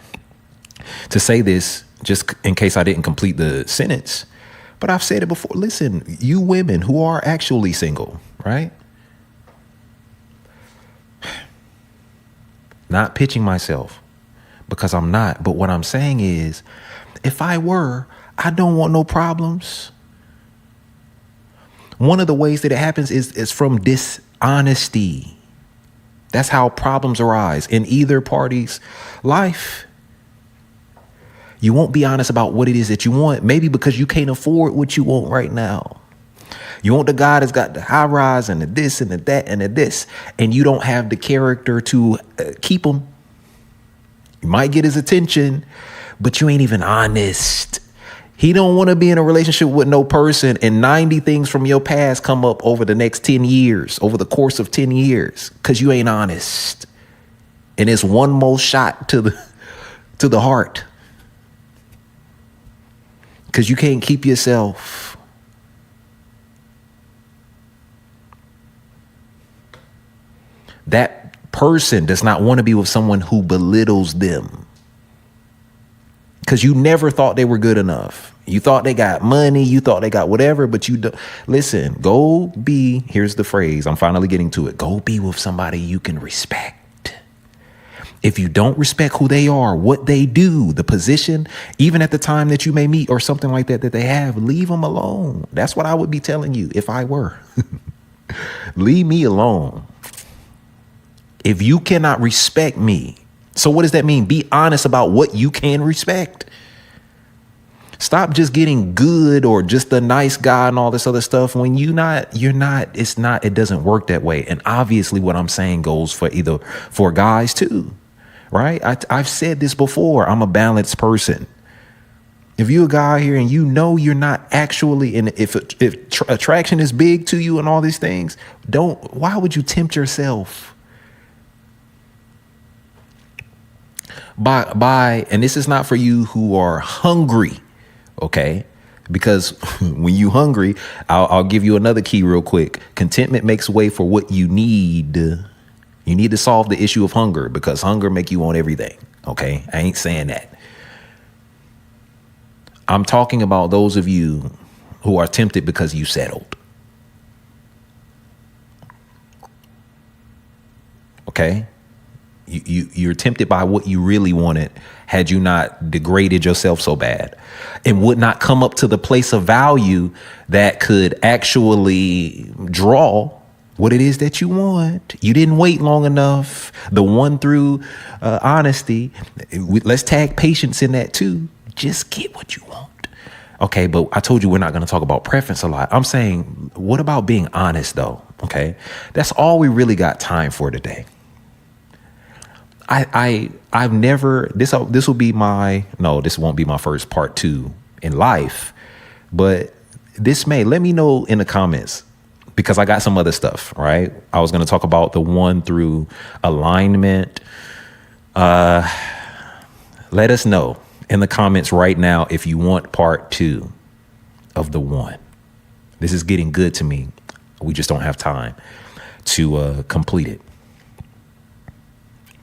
to say this just in case I didn't complete the sentence. But I've said it before. Listen, you women who are actually single, right? Not pitching myself because I'm not. But what I'm saying is, if I were, I don't want no problems. One of the ways that it happens is from dishonesty. That's how problems arise in either party's life. You won't be honest about what it is that you want, maybe because you can't afford what you want right now. You want the guy that's got the high rise and the this and the that and the this, and you don't have the character to keep him. You might get his attention, but you ain't even honest. He don't want to be in a relationship with no person, and 90 things from your past come up over the next 10 years, over the course of 10 years, because you ain't honest. And it's one more shot to the heart. Because you can't keep yourself. That person does not want to be with someone who belittles them. because you never thought they were good enough. You thought they got money, you thought they got whatever, but you don't. Listen, go be, here's the phrase, I'm finally getting to it. Go be with somebody you can respect. If you don't respect who they are, what they do, the position, even at the time that you may meet or something like that they have, leave them alone. That's what I would be telling you if I were. Leave me alone. If you cannot respect me, so what does that mean? Be honest about what you can respect. Stop just getting good or just a nice guy and all this other stuff when it doesn't work that way. And obviously what I'm saying goes for guys too, right? I've said this before. I'm a balanced person. If you're a guy here and you know you're not actually, and if attraction is big to you and all these things, why would you tempt yourself? And this is not for you who are hungry. Okay, because when you hungry, I'll give you another key real quick. Contentment makes way for what you need. You need to solve the issue of hunger because hunger make you want everything. Okay, I ain't saying that. I'm talking about those of you who are tempted because you settled. Okay, you're tempted by what you really wanted had you not degraded yourself so bad and would not come up to the place of value that could actually draw what it is that you want. You didn't wait long enough. The one through honesty. Let's tag patience in that too. Just get what you want. Okay, but I told you we're not going to talk about preference a lot. I'm saying, what about being honest though? Okay, that's all we really got time for today. I've never, this won't be my first part 2 in life, but let me know in the comments because I got some other stuff, right? I was going to talk about the one through alignment. Let us know in the comments right now if you want part 2 of the one. This is getting good to me. We just don't have time to complete it.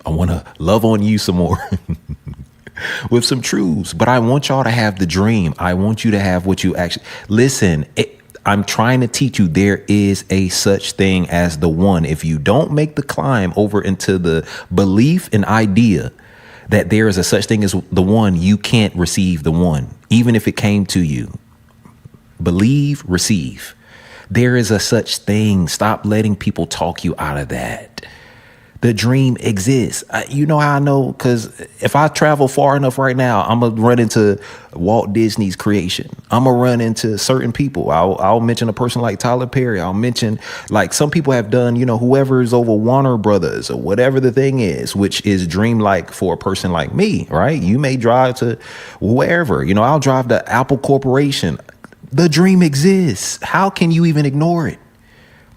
I want to love on you some more with some truths, but I want y'all to have the dream. I want you to have what you actually listen. I'm trying to teach you there is a such thing as the one. If you don't make the climb over into the belief and idea that there is a such thing as the one, you can't receive the one, even if it came to you. Believe, receive. There is a such thing. Stop letting people talk you out of that. The dream exists. You know how I know? Because if I travel far enough right now, I'm going to run into Walt Disney's creation. I'm going to run into certain people. I'll mention a person like Tyler Perry. I'll mention like some people have done, whoever's over Warner Brothers or whatever the thing is, which is dreamlike for a person like me, right? You may drive to wherever, I'll drive to Apple Corporation. The dream exists. How can you even ignore it?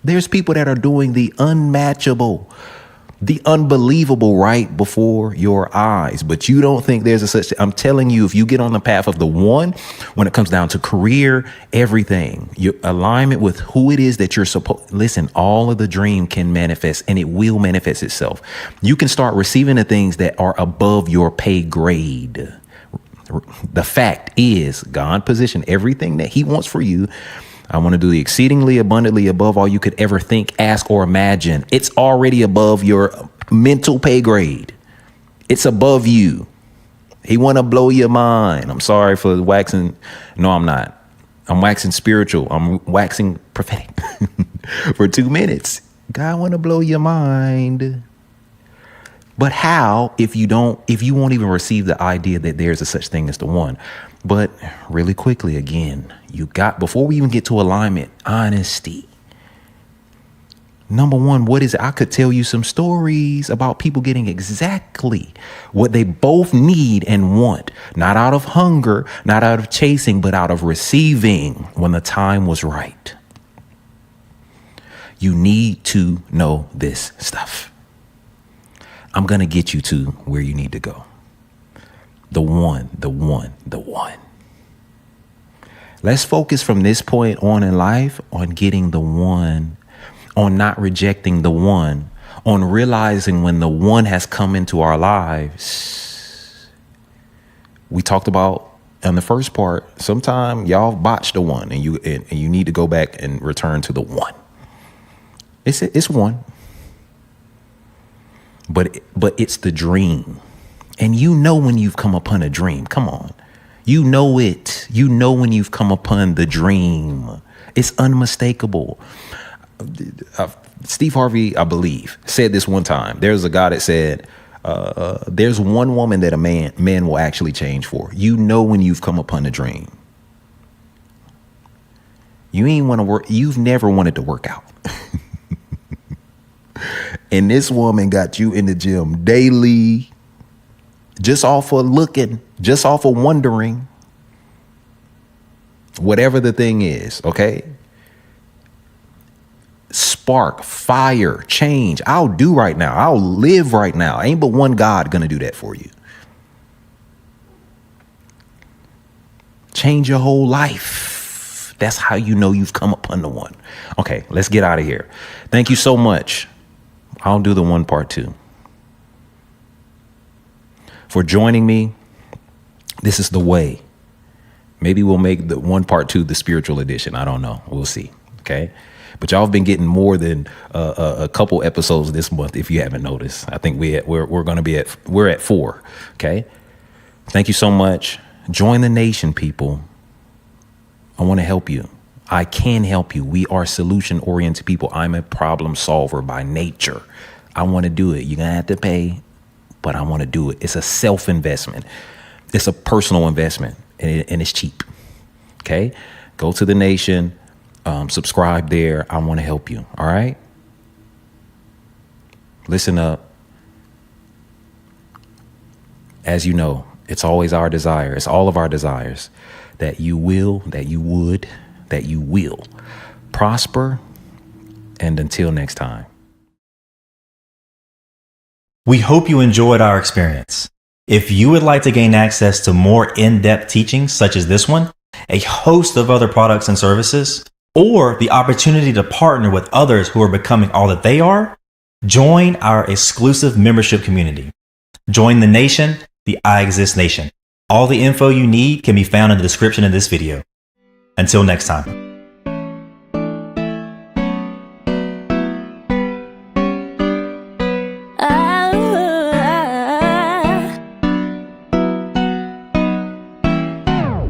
There's people that are doing the unmatchable, the unbelievable right before your eyes, but you don't think there's a such. I'm telling you, if you get on the path of the one, when it comes down to career, everything, your alignment with who it is that you're supposed. Listen, all of the dream can manifest, and it will manifest itself. You can start receiving the things that are above your pay grade. The fact is, God positioned everything that He wants for you. I want to do the exceedingly abundantly above all you could ever think, ask, or imagine. It's already above your mental pay grade. It's above you. He want to blow your mind. I'm sorry for waxing. No, I'm not. I'm waxing spiritual. I'm waxing prophetic for 2 minutes. God want to blow your mind. But how if you won't even receive the idea that there's a such thing as the one? But really quickly, again, before we even get to alignment, honesty. Number one, what is it? I could tell you some stories about people getting exactly what they both need and want, not out of hunger, not out of chasing, but out of receiving when the time was right. You need to know this stuff. I'm going to get you to where you need to go. The one. Let's focus from this point on in life on getting the one, on not rejecting the one, on realizing when the one has come into our lives, We talked about on the first part, sometime y'all botched the one and you need to go back and return to the one. It's one. But it's the dream. And you know when you've come upon a dream. Come on. You know it. You know when you've come upon the dream. It's unmistakable. Steve Harvey, I believe, said this one time. There's a guy that said, there's one woman that a man will actually change for. You know when you've come upon a dream. You ain't want to work. You've never wanted to work out. And this woman got you in the gym daily, just off of looking, just off of wondering, whatever the thing is, okay? Spark, fire, change. I'll do right now. I'll live right now. Ain't but one God gonna do that for you. Change your whole life. That's how you know you've come upon the one. Okay, let's get out of here. Thank you so much. I'll do the one part two. For joining me, this is the way. Maybe we'll make the one part two the spiritual edition. I don't know. We'll see. Okay. But y'all have been getting more than a couple episodes this month. If you haven't noticed, I think we're at 4. Okay. Thank you so much. Join the nation, people. I want to help you. I can help you. We are solution-oriented people. I'm a problem solver by nature. I want to do it. You're going to have to pay, but I want to do it. It's a self-investment. It's a personal investment, and it's cheap. Okay? Go to the nation. Subscribe there. I want to help you. All right? Listen up. As you know, it's always our desire. It's all of our desires that you will, that you would, that you will prosper. And until next time. We hope you enjoyed our experience. If you would like to gain access to more in-depth teachings such as this one, a host of other products and services, or the opportunity to partner with others who are becoming all that they are, join our exclusive membership community. Join the nation, the Iexist Nation. All the info you need can be found in the description of this video. Until next time.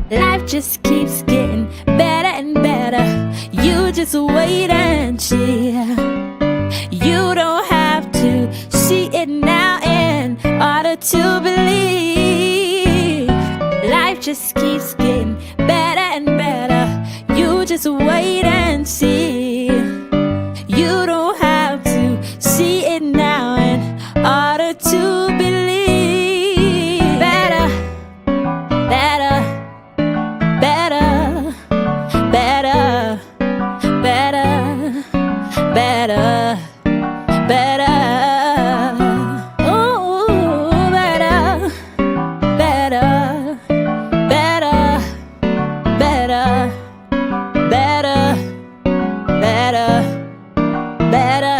Life just keeps getting better and better. You just wait and see. You don't have to see it now in order to believe. Life just keeps getting better and better. You just wait and see. You don't have to see it now in order to believe. Better, better, better, better, better, better, better. Ooh, better, better, better, better, better, better, better.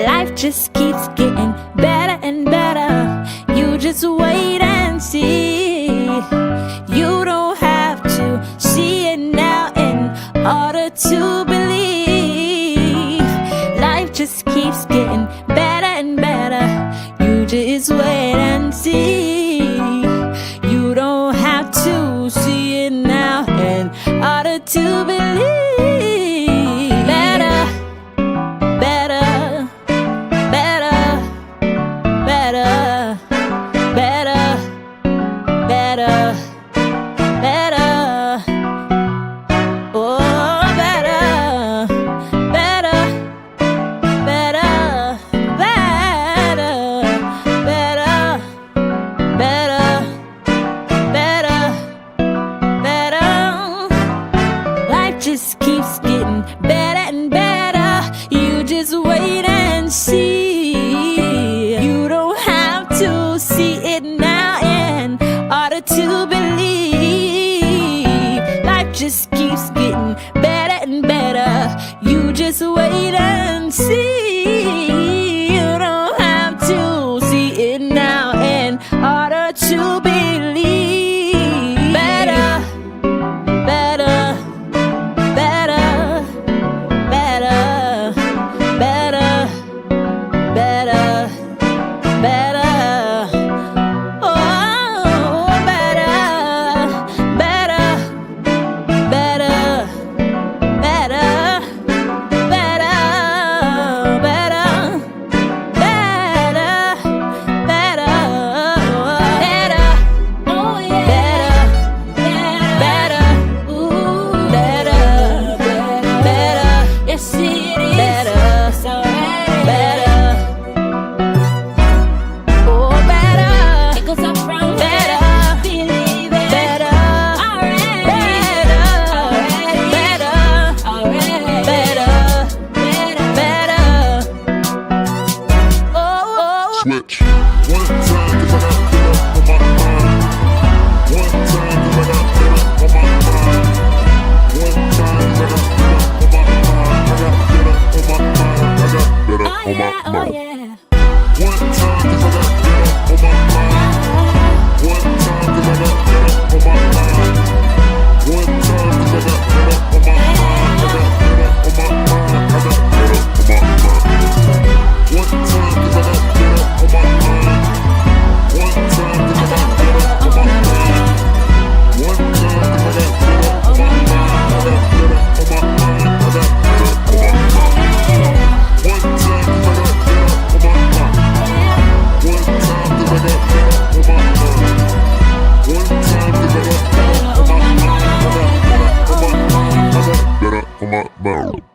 Life just keeps getting better and better. You just wait and see. You don't have to see it now in order to believe. Life just keeps getting better and better. You just wait and see. You don't have to see it now in order to believe. Better, better, better, better, better, better, better. Oh, better, better, better, better, better, switch. One time, cause I got get up on my mind. One time, cause I got get up on my mind. One time, cause I got get up on my mind. I got get up on my mind. I got get up on my mind. One time, cause I got get up on my mind. One time, cause I got get up on my mind. One time, cause I got get up on my mind. I got get up on my mind. I got get up on my mind. One time, cause I got get up on my mind. One time, cause I got get up on my mind. One time, cause I got get up on my mind. I got get up on my mind. I got get up on my mind. One time, cause I got get up on my mind. One time, cause I got get up on my mind. One time, cause I got get up on my mind. I got get up on my mind. I got get up on my mind.